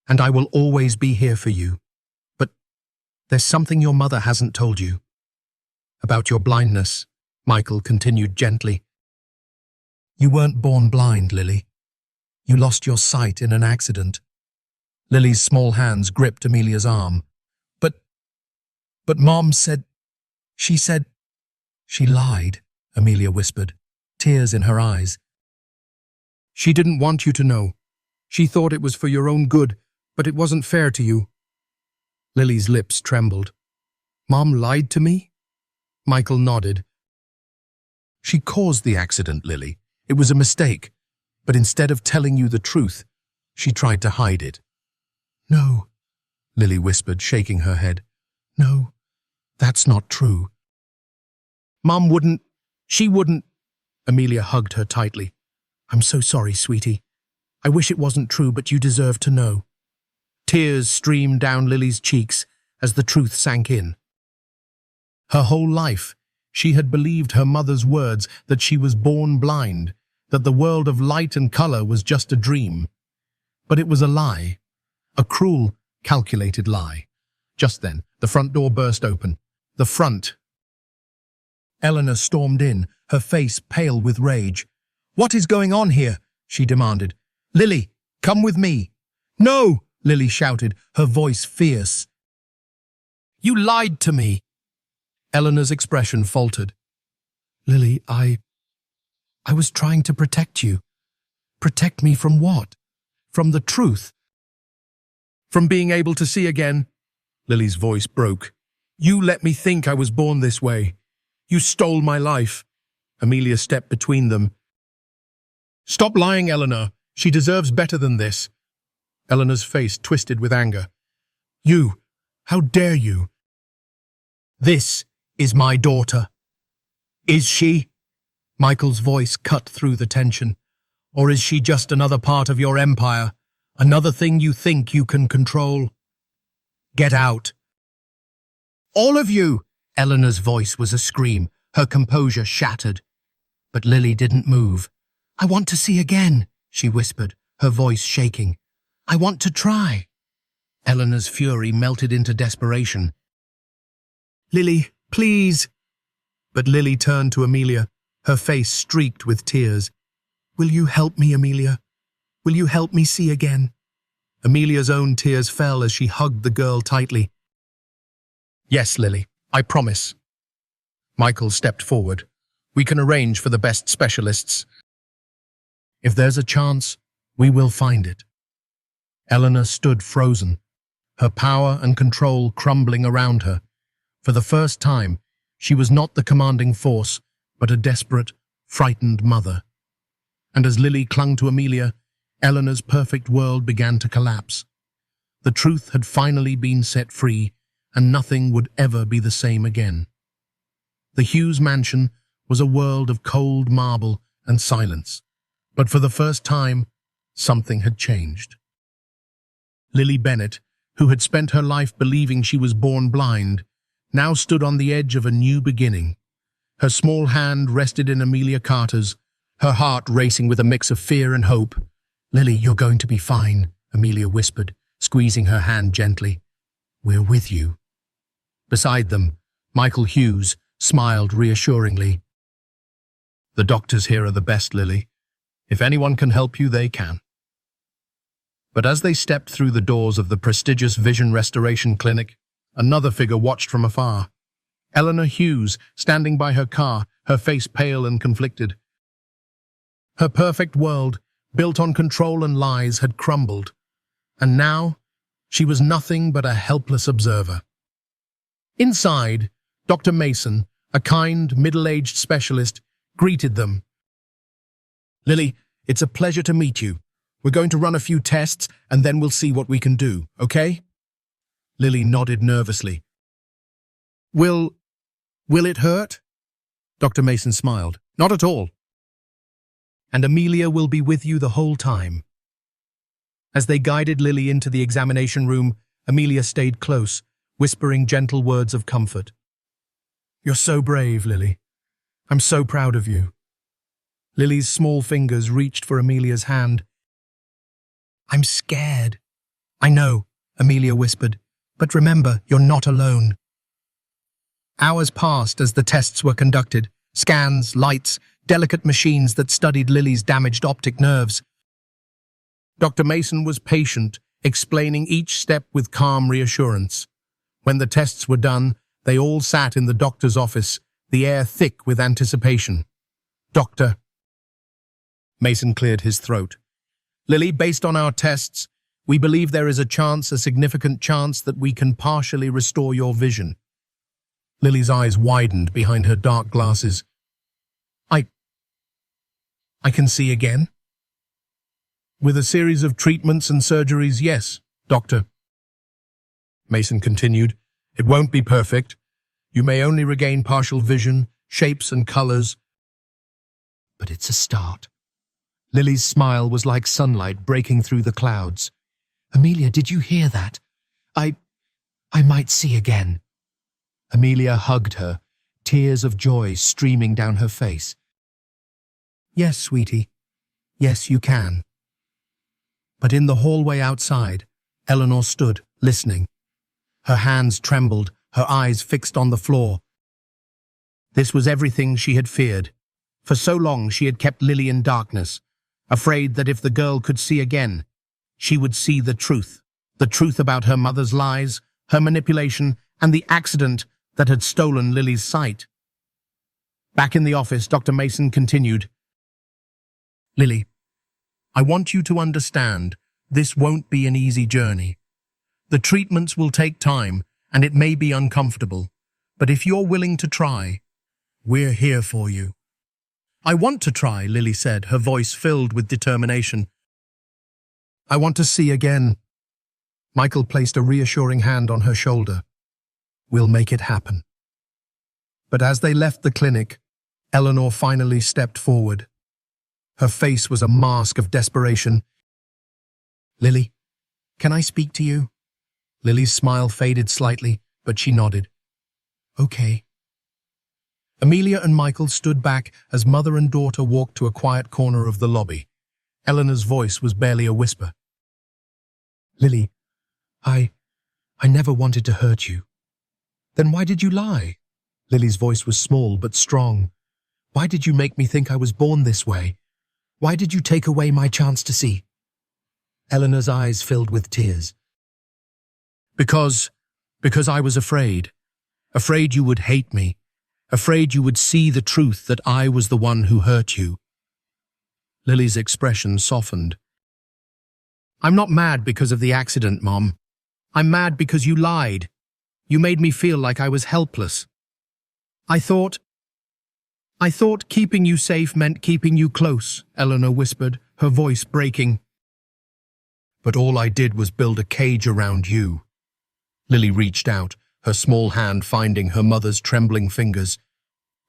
and I will always be here for you. But there's something your mother hasn't told you. About your blindness," Michael continued gently. "You weren't born blind, Lily. You lost your sight in an accident." Lily's small hands gripped Amelia's arm. But Mom said... She said... She lied," Amelia whispered, tears in her eyes. "She didn't want you to know. She thought it was for your own good, but it wasn't fair to you." Lily's lips trembled. "Mom lied to me?" Michael nodded. "She caused the accident, Lily. It was a mistake. But instead of telling you the truth, she tried to hide it." "No," Lily whispered, shaking her head. "No, that's not true." "Mom wouldn't. She wouldn't." Amelia hugged her tightly. "I'm so sorry, sweetie. I wish it wasn't true, but you deserve to know." Tears streamed down Lily's cheeks as the truth sank in. Her whole life, she had believed her mother's words that she was born blind, that the world of light and color was just a dream. But it was a lie, a cruel, calculated lie. Just then, the front door burst open. The front. Eleanor stormed in, her face pale with rage. "What is going on here?" she demanded. "Lily, Come with me. No, Lily shouted, her voice fierce. You lied to me. Eleanor's expression faltered. Lily, I was trying to protect you. Protect me from what? From the truth. From being able to see again. Lily's voice broke. You let me think I was born this way. You stole my life. Amelia stepped between them. Stop lying, Eleanor. She deserves better than this. Eleanor's face twisted with anger. You, how dare you? This is my daughter. Is she? Michael's voice cut through the tension. Or is she just another part of your empire? Another thing you think you can control? Get out. All of you! Eleanor's voice was a scream, her composure shattered. But Lily didn't move. I want to see again, she whispered, her voice shaking. I want to try. Eleanor's fury melted into desperation. Lily, please. But Lily turned to Amelia, her face streaked with tears. Will you help me, Amelia? Will you help me see again? Amelia's own tears fell as she hugged the girl tightly. Yes, Lily, I promise. Michael stepped forward. We can arrange for the best specialists. If there's a chance, we will find it. Eleanor stood frozen, her power and control crumbling around her. For the first time, she was not the commanding force, but a desperate, frightened mother. And as Lily clung to Amelia, Eleanor's perfect world began to collapse. The truth had finally been set free, and nothing would ever be the same again. The Hughes mansion was a world of cold marble and silence. But for the first time, something had changed. Lily Bennett, who had spent her life believing she was born blind, now stood on the edge of a new beginning. Her small hand rested in Amelia Carter's, her heart racing with a mix of fear and hope. Lily, you're going to be fine, Amelia whispered, squeezing her hand gently. We're with you. Beside them, Michael Hughes smiled reassuringly. The doctors here are the best, Lily. If anyone can help you, they can. But as they stepped through the doors of the prestigious Vision Restoration Clinic, another figure watched from afar. Eleanor Hughes, standing by her car, her face pale and conflicted. Her perfect world, built on control and lies, had crumbled. And now, she was nothing but a helpless observer. Inside, Dr. Mason, a kind, middle-aged specialist, greeted them. Lily, it's a pleasure to meet you. We're going to run a few tests, and then we'll see what we can do, okay? Lily nodded nervously. Will it hurt? Dr. Mason smiled. Not at all. And Amelia will be with you the whole time. As they guided Lily into the examination room, Amelia stayed close, whispering gentle words of comfort. You're so brave, Lily. I'm so proud of you. Lily's small fingers reached for Amelia's hand. I'm scared. I know, Amelia whispered, but remember, you're not alone. Hours passed as the tests were conducted, scans, lights, delicate machines that studied Lily's damaged optic nerves. Dr. Mason was patient, explaining each step with calm reassurance. When the tests were done, they all sat in the doctor's office, the air thick with anticipation. Doctor. Mason cleared his throat. Lily, based on our tests, we believe there is a significant chance that we can partially restore your vision. Lily's eyes widened behind her dark glasses. I can see again? With a series of treatments and surgeries, yes, Doctor. Mason continued, it won't be perfect. You may only regain partial vision, shapes and colors. But it's a start. Lily's smile was like sunlight breaking through the clouds. Amelia, did you hear that? I might see again. Amelia hugged her, tears of joy streaming down her face. Yes, sweetie. Yes, you can. But in the hallway outside, Eleanor stood, listening. Her hands trembled, her eyes fixed on the floor. This was everything she had feared. For so long she had kept Lily in darkness, afraid that if the girl could see again, she would see the truth about her mother's lies, her manipulation, and the accident that had stolen Lily's sight. Back in the office, Dr. Mason continued, "Lily, I want you to understand this won't be an easy journey. The treatments will take time, and it may be uncomfortable. But if you're willing to try, we're here for you." "I want to try," Lily said, her voice filled with determination. "I want to see again." Michael placed a reassuring hand on her shoulder. "We'll make it happen." But as they left the clinic, Eleanor finally stepped forward. Her face was a mask of desperation. "Lily, can I speak to you?" Lily's smile faded slightly, but she nodded. "Okay." Amelia and Michael stood back as mother and daughter walked to a quiet corner of the lobby. Eleanor's voice was barely a whisper. "Lily, I never wanted to hurt you." "Then why did you lie?" Lily's voice was small but strong. "Why did you make me think I was born this way? Why did you take away my chance to see?" Eleanor's eyes filled with tears. Because I was afraid. Afraid you would hate me. Afraid you would see the truth that I was the one who hurt you." Lily's expression softened. "I'm not mad because of the accident, Mom. I'm mad because you lied. You made me feel like I was helpless. I thought keeping you safe meant keeping you close," Eleanor whispered, her voice breaking. "But all I did was build a cage around you." Lily reached out, her small hand finding her mother's trembling fingers.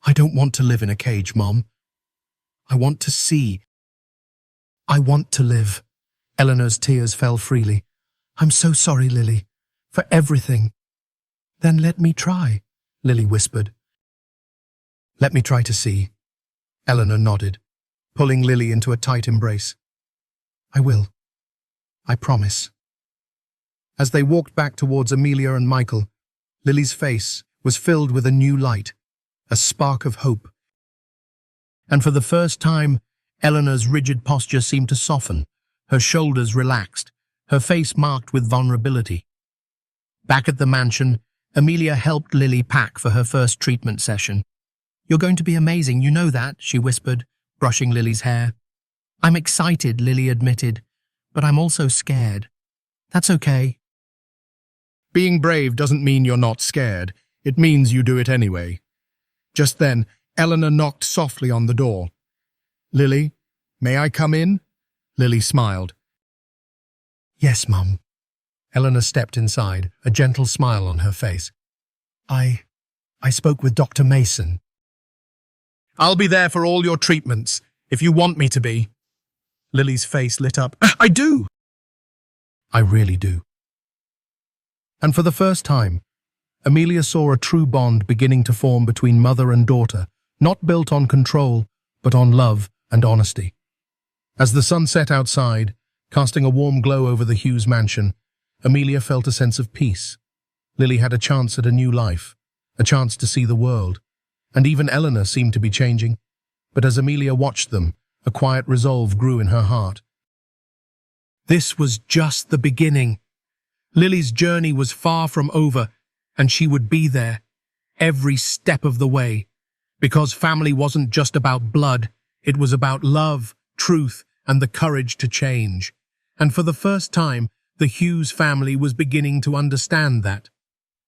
"I don't want to live in a cage, Mom. I want to see. I want to live." Eleanor's tears fell freely. "I'm so sorry, Lily, for everything." "Then let me try," Lily whispered. "Let me try to see." Eleanor nodded, pulling Lily into a tight embrace. "I will. I promise." As they walked back towards Amelia and Michael, Lily's face was filled with a new light, a spark of hope. And for the first time, Eleanor's rigid posture seemed to soften, her shoulders relaxed, her face marked with vulnerability. Back at the mansion, Amelia helped Lily pack for her first treatment session. "You're going to be amazing, you know that," she whispered, brushing Lily's hair. "I'm excited," Lily admitted, "but I'm also scared." "That's okay." Being brave doesn't mean you're not scared. It means you do it anyway. Just then, Eleanor knocked softly on the door. "Lily, may I come in?" Lily smiled. "Yes, Mum." Eleanor stepped inside, a gentle smile on her face. I spoke with Dr. Mason." "I'll be there for all your treatments, if you want me to be." Lily's face lit up. "I do!" "I really do." And for the first time, Amelia saw a true bond beginning to form between mother and daughter, not built on control, but on love and honesty. As the sun set outside, casting a warm glow over the Hughes mansion, Amelia felt a sense of peace. Lily had a chance at a new life, a chance to see the world, and even Eleanor seemed to be changing. But as Amelia watched them, a quiet resolve grew in her heart. This was just the beginning. Lily's journey was far from over, and she would be there, every step of the way. Because family wasn't just about blood, it was about love, truth, and the courage to change. And for the first time, the Hughes family was beginning to understand that.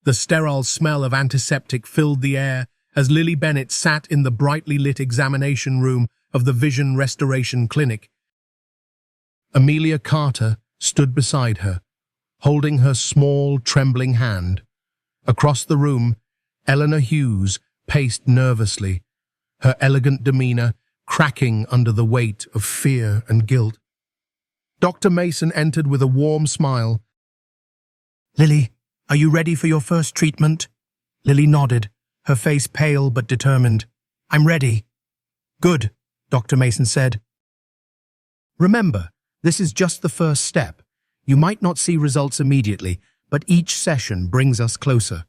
The sterile smell of antiseptic filled the air as Lily Bennett sat in the brightly lit examination room of the Vision Restoration Clinic. Amelia Carter stood beside her, holding her small, trembling hand. Across the room, Eleanor Hughes paced nervously, her elegant demeanor cracking under the weight of fear and guilt. Dr. Mason entered with a warm smile. "Lily, are you ready for your first treatment?" Lily nodded, her face pale but determined. "I'm ready." "Good," Dr. Mason said. "Remember, this is just the first step. You might not see results immediately, but each session brings us closer."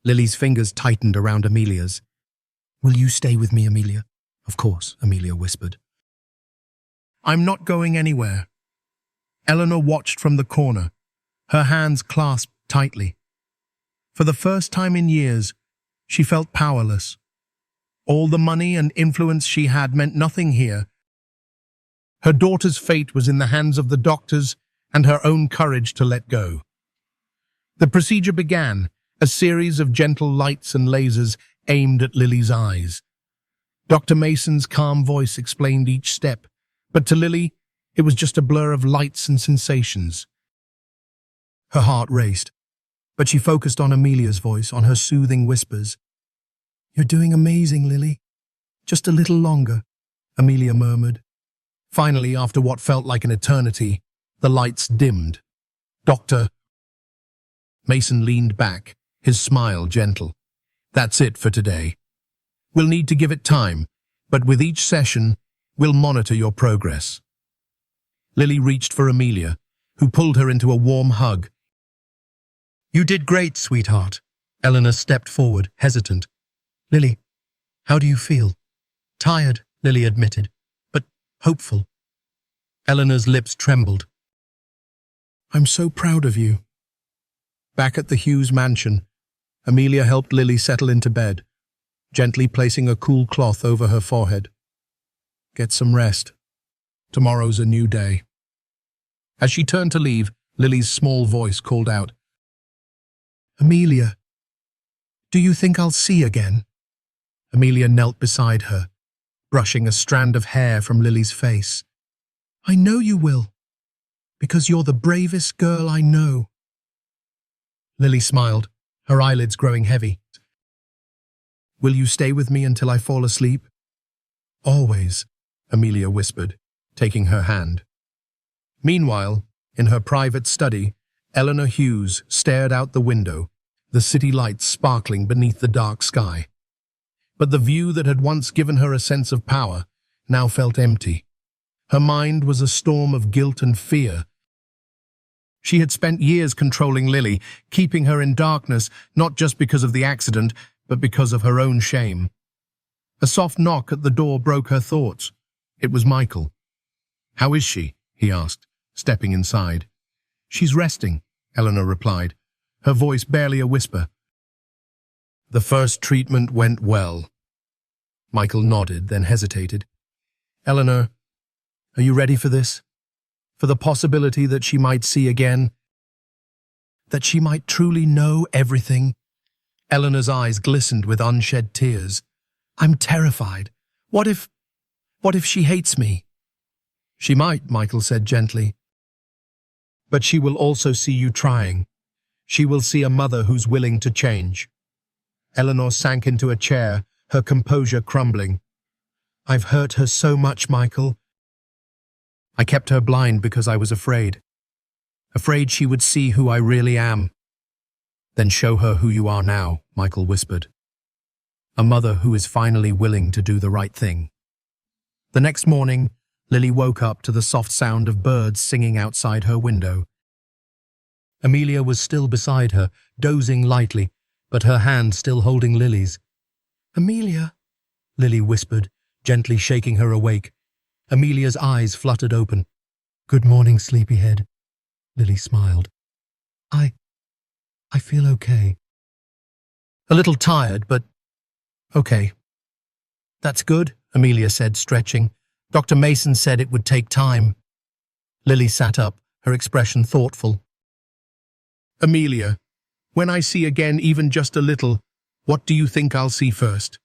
Lily's fingers tightened around Amelia's. "Will you stay with me, Amelia?" "Of course," Amelia whispered. "I'm not going anywhere." Eleanor watched from the corner, her hands clasped tightly. For the first time in years, she felt powerless. All the money and influence she had meant nothing here. Her daughter's fate was in the hands of the doctors and her own courage to let go. The procedure began, a series of gentle lights and lasers aimed at Lily's eyes. Dr. Mason's calm voice explained each step, but to Lily, it was just a blur of lights and sensations. Her heart raced, but she focused on Amelia's voice, on her soothing whispers. "You're doing amazing, Lily. Just a little longer," Amelia murmured. Finally, after what felt like an eternity, the lights dimmed. Dr. Mason leaned back, his smile gentle. "That's it for today. We'll need to give it time, but with each session, we'll monitor your progress." Lily reached for Amelia, who pulled her into a warm hug. "You did great, sweetheart." Eleanor stepped forward, hesitant. "Lily, how do you feel?" "Tired," Lily admitted, "but hopeful." Eleanor's lips trembled. "I'm so proud of you." Back at the Hughes mansion, Amelia helped Lily settle into bed, gently placing a cool cloth over her forehead. "Get some rest. Tomorrow's a new day." As she turned to leave, Lily's small voice called out, "Amelia, do you think I'll see again?" Amelia knelt beside her, brushing a strand of hair from Lily's face. "I know you will, because you're the bravest girl I know." Lily smiled, her eyelids growing heavy. "Will you stay with me until I fall asleep?" "Always," Amelia whispered, taking her hand. Meanwhile, in her private study, Eleanor Hughes stared out the window, the city lights sparkling beneath the dark sky. But the view that had once given her a sense of power now felt empty. Her mind was a storm of guilt and fear. She had spent years controlling Lily, keeping her in darkness, not just because of the accident, but because of her own shame. A soft knock at the door broke her thoughts. It was Michael. "How is she?" he asked, stepping inside. "She's resting," Eleanor replied, her voice barely a whisper. "The first treatment went well." Michael nodded, then hesitated. "Eleanor, are you ready for this? For the possibility that she might see again? That she might truly know everything?" Eleanor's eyes glistened with unshed tears. "I'm terrified. What if she hates me?" "She might," Michael said gently. "But she will also see you trying. She will see a mother who's willing to change." Eleanor sank into a chair, her composure crumbling. "I've hurt her so much, Michael. I kept her blind because I was afraid. Afraid she would see who I really am." "Then show her who you are now," Michael whispered. "A mother who is finally willing to do the right thing." The next morning, Lily woke up to the soft sound of birds singing outside her window. Amelia was still beside her, dozing lightly, but her hand still holding Lily's. "Amelia," Lily whispered, gently shaking her awake. Amelia's eyes fluttered open. "Good morning, sleepyhead," Lily smiled. I feel okay." "A little tired, but okay." "That's good," Amelia said, stretching. "Dr. Mason said it would take time." Lily sat up, her expression thoughtful. "Amelia, when I see again even just a little, what do you think I'll see first?"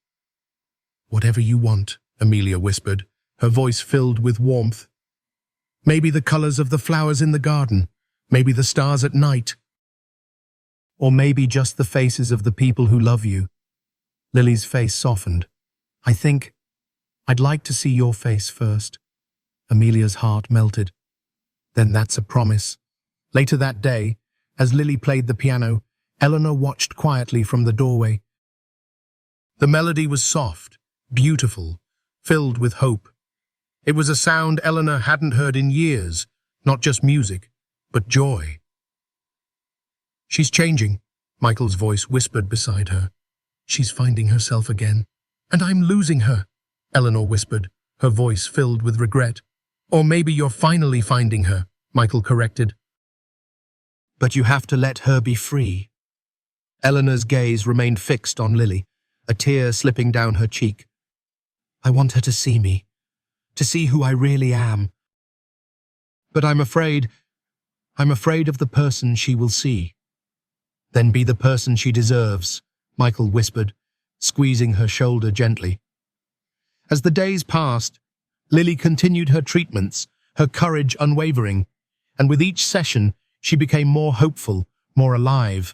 "Whatever you want," Amelia whispered, her voice filled with warmth. "Maybe the colors of the flowers in the garden, maybe the stars at night, or maybe just the faces of the people who love you." Lily's face softened. "I think I'd like to see your face first." Amelia's heart melted. "Then that's a promise." Later that day, as Lily played the piano, Eleanor watched quietly from the doorway. The melody was soft, beautiful, filled with hope. It was a sound Eleanor hadn't heard in years, not just music, but joy. "She's changing," Michael's voice whispered beside her. "She's finding herself again. And I'm losing her," Eleanor whispered, her voice filled with regret. "Or maybe you're finally finding her," Michael corrected. But you have to let her be free. Eleanor's gaze remained fixed on Lily, a tear slipping down her cheek. I want her to see me, to see who I really am. But I'm afraid of the person she will see. Then be the person she deserves, Michael whispered, squeezing her shoulder gently. As the days passed, Lily continued her treatments, her courage unwavering, and with each session she became more hopeful, more alive.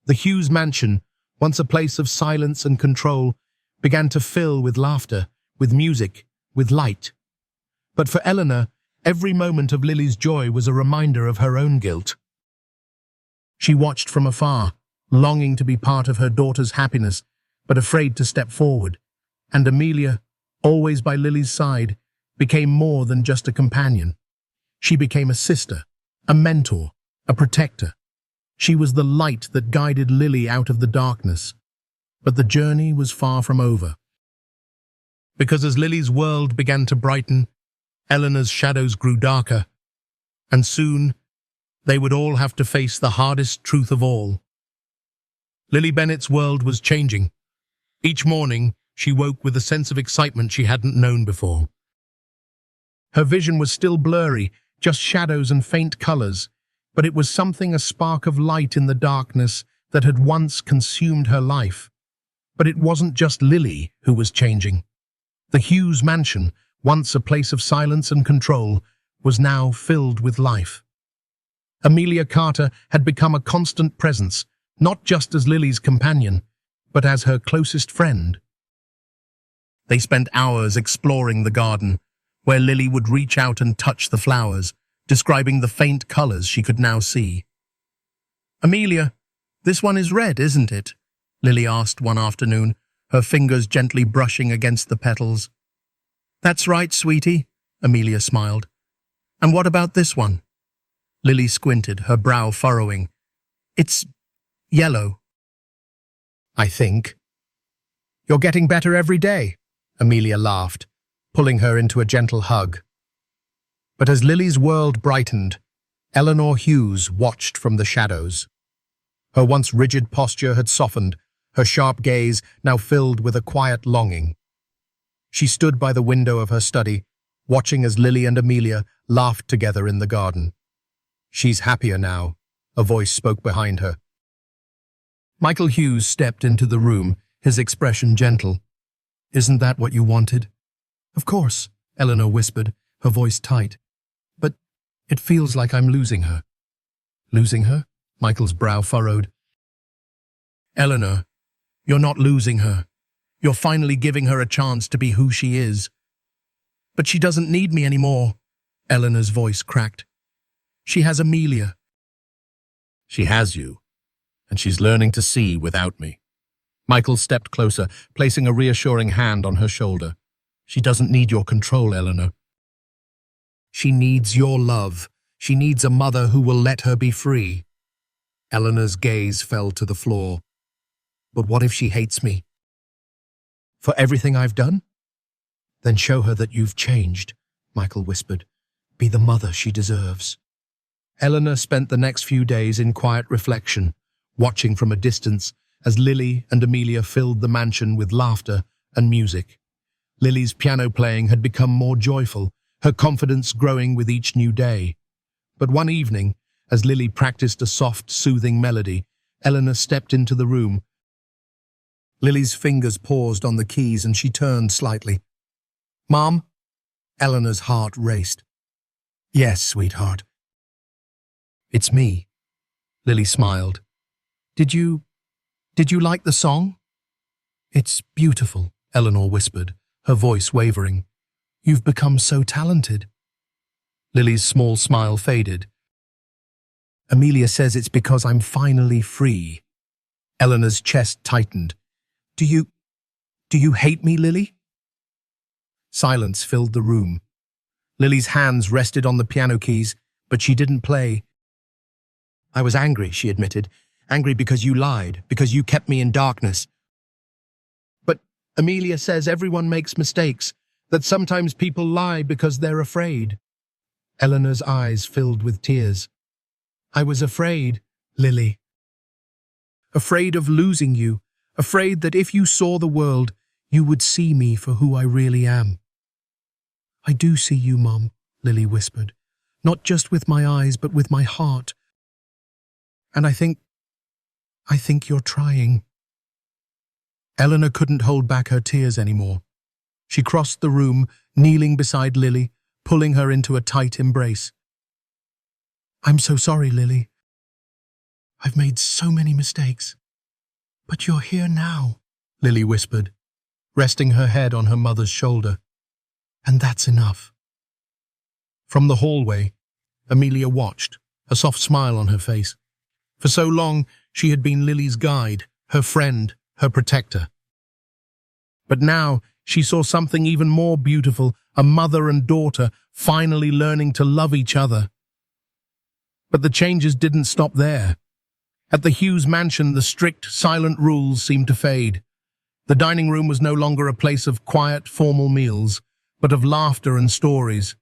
The Hughes mansion, once a place of silence and control, began to fill with laughter, with music, with light. But for Eleanor, every moment of Lily's joy was a reminder of her own guilt. She watched from afar, longing to be part of her daughter's happiness, but afraid to step forward. And Amelia, always by Lily's side, became more than just a companion. She became a sister, a mentor, a protector. She was the light that guided Lily out of the darkness. But the journey was far from over. Because as Lily's world began to brighten, Eleanor's shadows grew darker, and soon they would all have to face the hardest truth of all. Lily Bennett's world was changing. Each morning, she woke with a sense of excitement she hadn't known before. Her vision was still blurry, just shadows and faint colors, but it was something, a spark of light in the darkness that had once consumed her life. But it wasn't just Lily who was changing. The Hughes mansion, once a place of silence and control, was now filled with life. Amelia Carter had become a constant presence, not just as Lily's companion, but as her closest friend. They spent hours exploring the garden, where Lily would reach out and touch the flowers, describing the faint colors she could now see. "Amelia, this one is red, isn't it?" Lily asked one afternoon, her fingers gently brushing against the petals. "That's right, sweetie," Amelia smiled. "And what about this one?" Lily squinted, her brow furrowing. "It's yellow." "I think." "You're getting better every day," Amelia laughed, pulling her into a gentle hug. But as Lily's world brightened, Eleanor Hughes watched from the shadows. Her once rigid posture had softened, her sharp gaze now filled with a quiet longing. She stood by the window of her study, watching as Lily and Amelia laughed together in the garden. "She's happier now," a voice spoke behind her. Michael Hughes stepped into the room, his expression gentle. "Isn't that what you wanted?" "Of course," Eleanor whispered, her voice tight. "But it feels like I'm losing her." "Losing her?" Michael's brow furrowed. "Eleanor, you're not losing her. You're finally giving her a chance to be who she is." "But she doesn't need me anymore," Eleanor's voice cracked. "She has Amelia." "She has you, and she's learning to see without me." Michael stepped closer, placing a reassuring hand on her shoulder. "She doesn't need your control, Eleanor. She needs your love. She needs a mother who will let her be free." Eleanor's gaze fell to the floor. "But what if she hates me?" "For everything I've done?" "Then show her that you've changed," Michael whispered. "Be the mother she deserves." Eleanor spent the next few days in quiet reflection, watching from a distance as Lily and Amelia filled the mansion with laughter and music. Lily's piano playing had become more joyful, her confidence growing with each new day. But one evening, as Lily practiced a soft, soothing melody, Eleanor stepped into the room. Lily's fingers paused on the keys and she turned slightly. "Mom?" Eleanor's heart raced. "Yes, sweetheart." "It's me." Lily smiled. Did you like the song?" "It's beautiful," Eleanor whispered, her voice wavering. "You've become so talented." Lily's small smile faded. "Amelia says it's because I'm finally free." Eleanor's chest tightened. Do you hate me, Lily?" Silence filled the room. Lily's hands rested on the piano keys, but she didn't play. "I was angry," she admitted. "Angry because you lied, because you kept me in darkness." "But Amelia says everyone makes mistakes, that sometimes people lie because they're afraid." Eleanor's eyes filled with tears. I was afraid, Lily. Afraid of losing you, afraid that if you saw the world, you would see me for who I really am. I do see you, Mom, Lily whispered, not just with my eyes, but with my heart. And I think you're trying. Eleanor couldn't hold back her tears anymore. She crossed the room, kneeling beside Lily, pulling her into a tight embrace. I'm so sorry, Lily. I've made so many mistakes. But you're here now, Lily whispered, resting her head on her mother's shoulder. And that's enough. From the hallway, Amelia watched, a soft smile on her face. For so long, she had been Lily's guide, her friend, her protector. But now, she saw something even more beautiful, a mother and daughter finally learning to love each other. But the changes didn't stop there. At the Hughes mansion, the strict, silent rules seemed to fade. The dining room was no longer a place of quiet, formal meals, but of laughter and stories.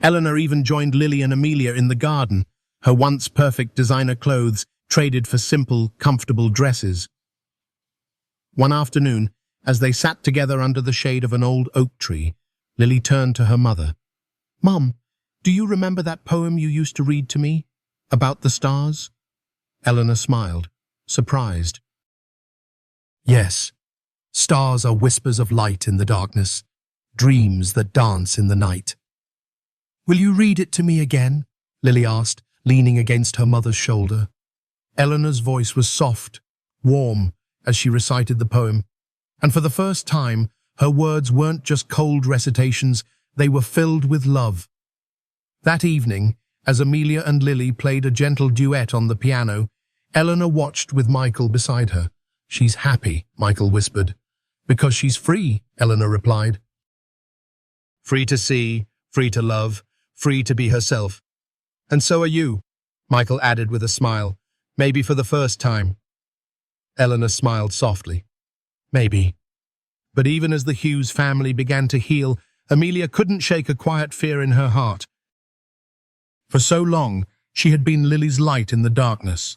Eleanor even joined Lily and Amelia in the garden, her once perfect designer clothes traded for simple, comfortable dresses. One afternoon, as they sat together under the shade of an old oak tree, Lily turned to her mother. Mom, do you remember that poem you used to read to me? About the stars? Eleanor smiled, surprised. Yes, stars are whispers of light in the darkness, dreams that dance in the night. Will you read it to me again? Lily asked, leaning against her mother's shoulder. Eleanor's voice was soft, warm, as she recited the poem. And for the first time, her words weren't just cold recitations, they were filled with love. That evening, as Amelia and Lily played a gentle duet on the piano, Eleanor watched with Michael beside her. She's happy, Michael whispered. Because she's free, Eleanor replied. Free to see, free to love, free to be herself. And so are you, Michael added with a smile, maybe for the first time. Eleanor smiled softly. Maybe. But even as the Hughes family began to heal, Amelia couldn't shake a quiet fear in her heart. For so long, she had been Lily's light in the darkness.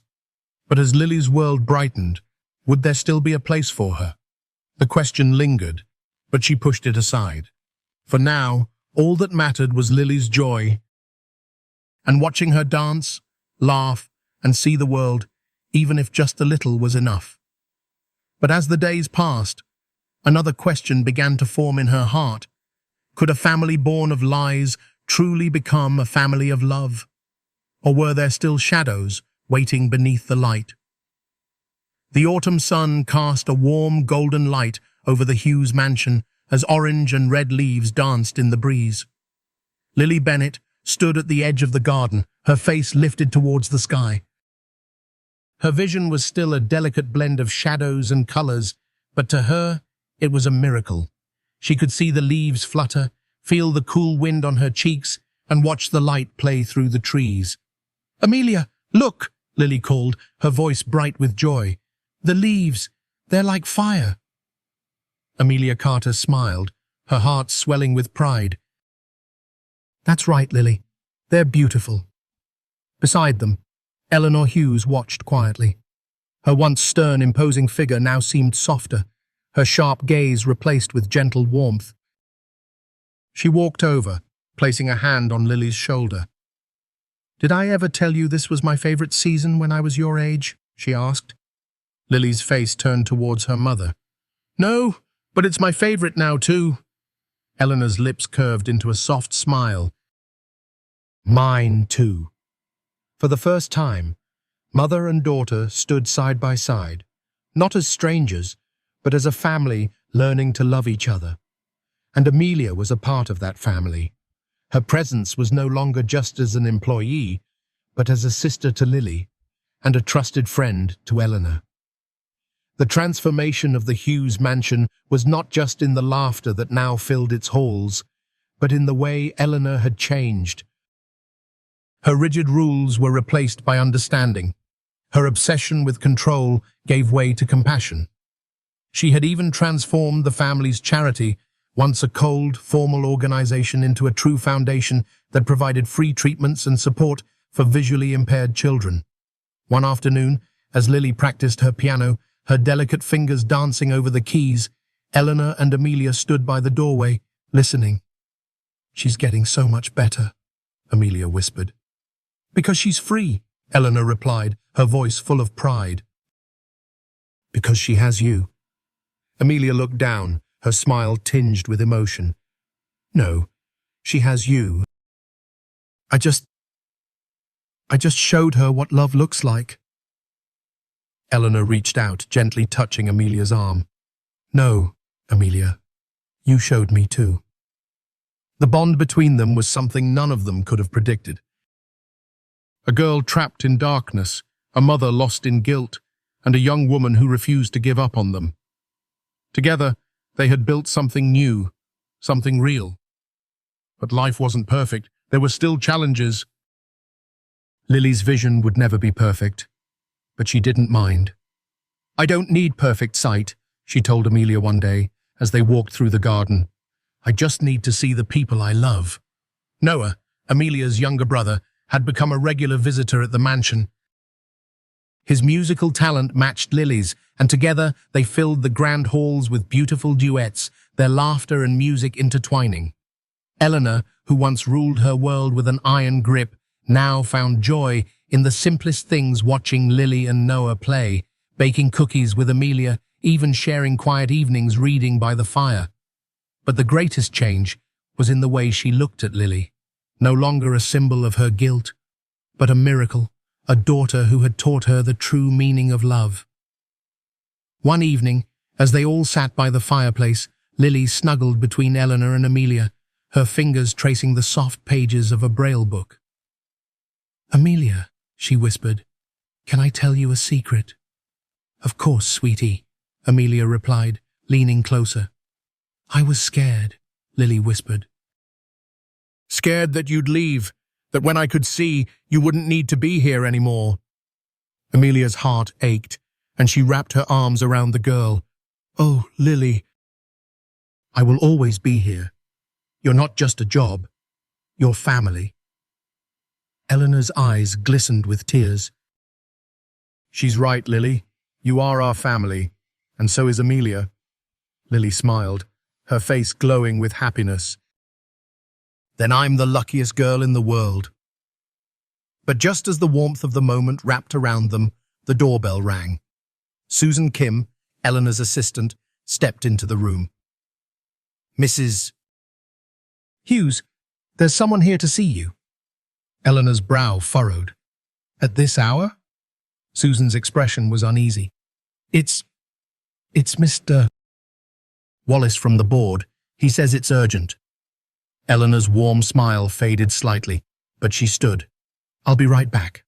But as Lily's world brightened, would there still be a place for her? The question lingered, but she pushed it aside. For now, all that mattered was Lily's joy. And watching her dance, laugh, and see the world, even if just a little, was enough. But as the days passed, another question began to form in her heart. Could a family born of lies truly become a family of love? Or were there still shadows waiting beneath the light? The autumn sun cast a warm golden light over the Hughes mansion as orange and red leaves danced in the breeze. Lily Bennett stood at the edge of the garden, her face lifted towards the sky. Her vision was still a delicate blend of shadows and colors, but to her, it was a miracle. She could see the leaves flutter, feel the cool wind on her cheeks, and watch the light play through the trees. Amelia, look, Lily called, her voice bright with joy. The leaves, they're like fire. Amelia Carter smiled, her heart swelling with pride. That's right, Lily. They're beautiful. Beside them, Eleanor Hughes watched quietly. Her once stern, imposing figure now seemed softer, her sharp gaze replaced with gentle warmth. She walked over, placing a hand on Lily's shoulder. Did I ever tell you this was my favorite season when I was your age? She asked. Lily's face turned towards her mother. No, but it's my favorite now too. Eleanor's lips curved into a soft smile. Mine too. For the first time, mother and daughter stood side by side, not as strangers, but as a family learning to love each other. And Amelia was a part of that family. Her presence was no longer just as an employee, but as a sister to Lily and a trusted friend to Eleanor. The transformation of the Hughes mansion was not just in the laughter that now filled its halls, but in the way Eleanor had changed. Her rigid rules were replaced by understanding. Her obsession with control gave way to compassion. She had even transformed the family's charity, once a cold, formal organization into a true foundation that provided free treatments and support for visually impaired children. One afternoon, as Lily practiced her piano, her delicate fingers dancing over the keys, Eleanor and Amelia stood by the doorway, listening. "She's getting so much better," Amelia whispered. "Because she's free," Eleanor replied, her voice full of pride. "Because she has you." Amelia looked down, her smile tinged with emotion. "No, she has you. I just showed her what love looks like." Eleanor reached out, gently touching Amelia's arm. "No, Amelia, you showed me too." The bond between them was something none of them could have predicted. A girl trapped in darkness, a mother lost in guilt, and a young woman who refused to give up on them. Together, they had built something new, something real. But life wasn't perfect. There were still challenges. Lily's vision would never be perfect, but she didn't mind. "I don't need perfect sight," she told Amelia one day as they walked through the garden. "I just need to see the people I love." Noah, Amelia's younger brother, had become a regular visitor at the mansion. His musical talent matched Lily's, and together they filled the grand halls with beautiful duets, their laughter and music intertwining. Eleanor, who once ruled her world with an iron grip, now found joy in the simplest things, watching Lily and Noah play, baking cookies with Amelia, even sharing quiet evenings reading by the fire. But the greatest change was in the way she looked at Lily, no longer a symbol of her guilt, but a miracle, a daughter who had taught her the true meaning of love. One evening, as they all sat by the fireplace, Lily snuggled between Eleanor and Amelia, her fingers tracing the soft pages of a braille book. "Amelia," she whispered, "can I tell you a secret?" "Of course, sweetie," Amelia replied, leaning closer. "I was scared," Lily whispered. "Scared that you'd leave, that when I could see, you wouldn't need to be here anymore." Amelia's heart ached, and she wrapped her arms around the girl. "Oh, Lily, I will always be here. You're not just a job, you're family." Eleanor's eyes glistened with tears. "She's right, Lily. You are our family, and so is Amelia." Lily smiled, her face glowing with happiness. "Then I'm the luckiest girl in the world." But just as the warmth of the moment wrapped around them, the doorbell rang. Susan Kim, Eleanor's assistant, stepped into the room. "Mrs. Hughes, there's someone here to see you." Eleanor's brow furrowed. "At this hour?" Susan's expression was uneasy. It's Mr. Wallace from the board. He says it's urgent." Eleanor's warm smile faded slightly, but she stood. "I'll be right back."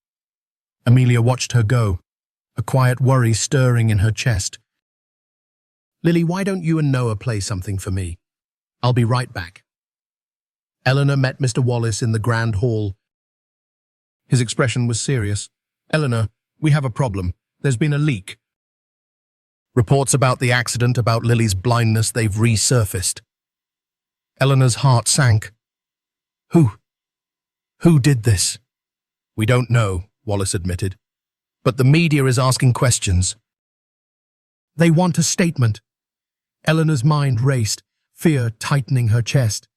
Amelia watched her go, a quiet worry stirring in her chest. "Lily, why don't you and Noah play something for me? I'll be right back." Eleanor met Mr. Wallace in the grand hall. His expression was serious. "Eleanor, we have a problem. There's been a leak. Reports about the accident, about Lily's blindness, they've resurfaced." Eleanor's heart sank. Who did this?" "We don't know," Wallace admitted. "But the media is asking questions." "They want a statement." Eleanor's mind raced, fear tightening her chest.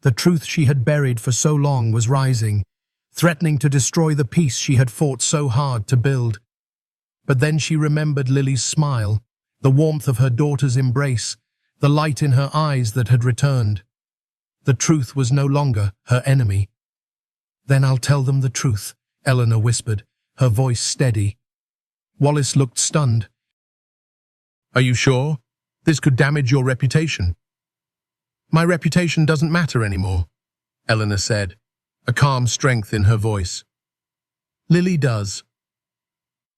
The truth she had buried for so long was rising, threatening to destroy the peace she had fought so hard to build. But then she remembered Lily's smile, the warmth of her daughter's embrace, the light in her eyes that had returned. The truth was no longer her enemy. "Then I'll tell them the truth," Eleanor whispered, her voice steady. Wallace looked stunned. "Are you sure? This could damage your reputation." "My reputation doesn't matter anymore," Eleanor said, a calm strength in her voice. "Lily does."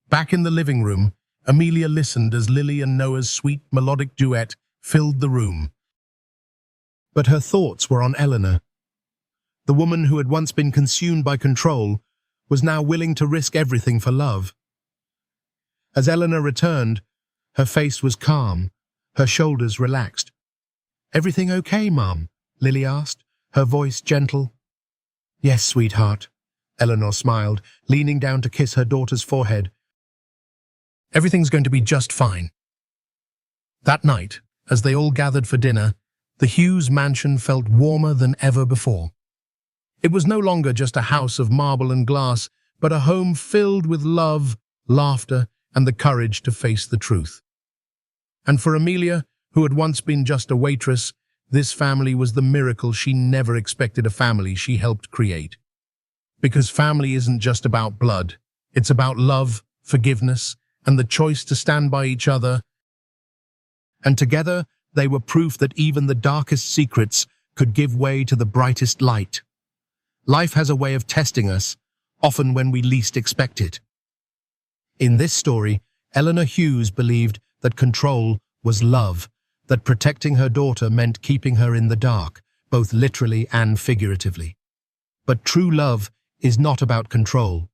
Back in the living room, Amelia listened as Lily and Noah's sweet melodic duet filled the room. But her thoughts were on Eleanor. The woman who had once been consumed by control was now willing to risk everything for love. As Eleanor returned, her face was calm, her shoulders relaxed. Everything okay, Mom? Lily asked, her voice gentle. Yes, sweetheart, Eleanor smiled, leaning down to kiss her daughter's forehead. Everything's going to be just fine. That night, as they all gathered for dinner, the Hughes mansion felt warmer than ever before. It was no longer just a house of marble and glass, but a home filled with love, laughter, and the courage to face the truth. And for Amelia, who had once been just a waitress, this family was the miracle she never expected a family she helped create. Because family isn't just about blood, it's about love, forgiveness, and the choice to stand by each other. And together, they were proof that even the darkest secrets could give way to the brightest light. Life has a way of testing us, often when we least expect it. In this story, Eleanor Hughes believed that control was love, that protecting her daughter meant keeping her in the dark, both literally and figuratively. But true love is not about control.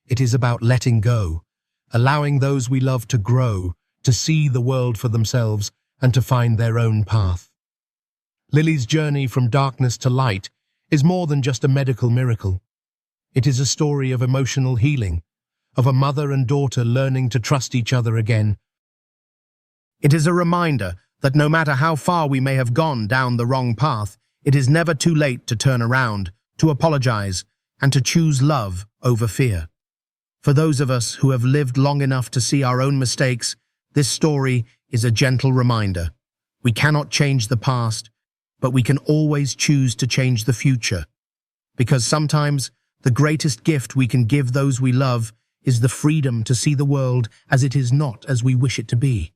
It is about letting go, allowing those we love to grow, to see the world for themselves, and to find their own path. Lily's journey from darkness to light is more than just a medical miracle. It is a story of emotional healing, of a mother and daughter learning to trust each other again. It is a reminder that no matter how far we may have gone down the wrong path, it is never too late to turn around, to apologize, and to choose love over fear. For those of us who have lived long enough to see our own mistakes, this story is a gentle reminder. We cannot change the past, but we can always choose to change the future. Because sometimes the greatest gift we can give those we love is the freedom to see the world as it is, not as we wish it to be.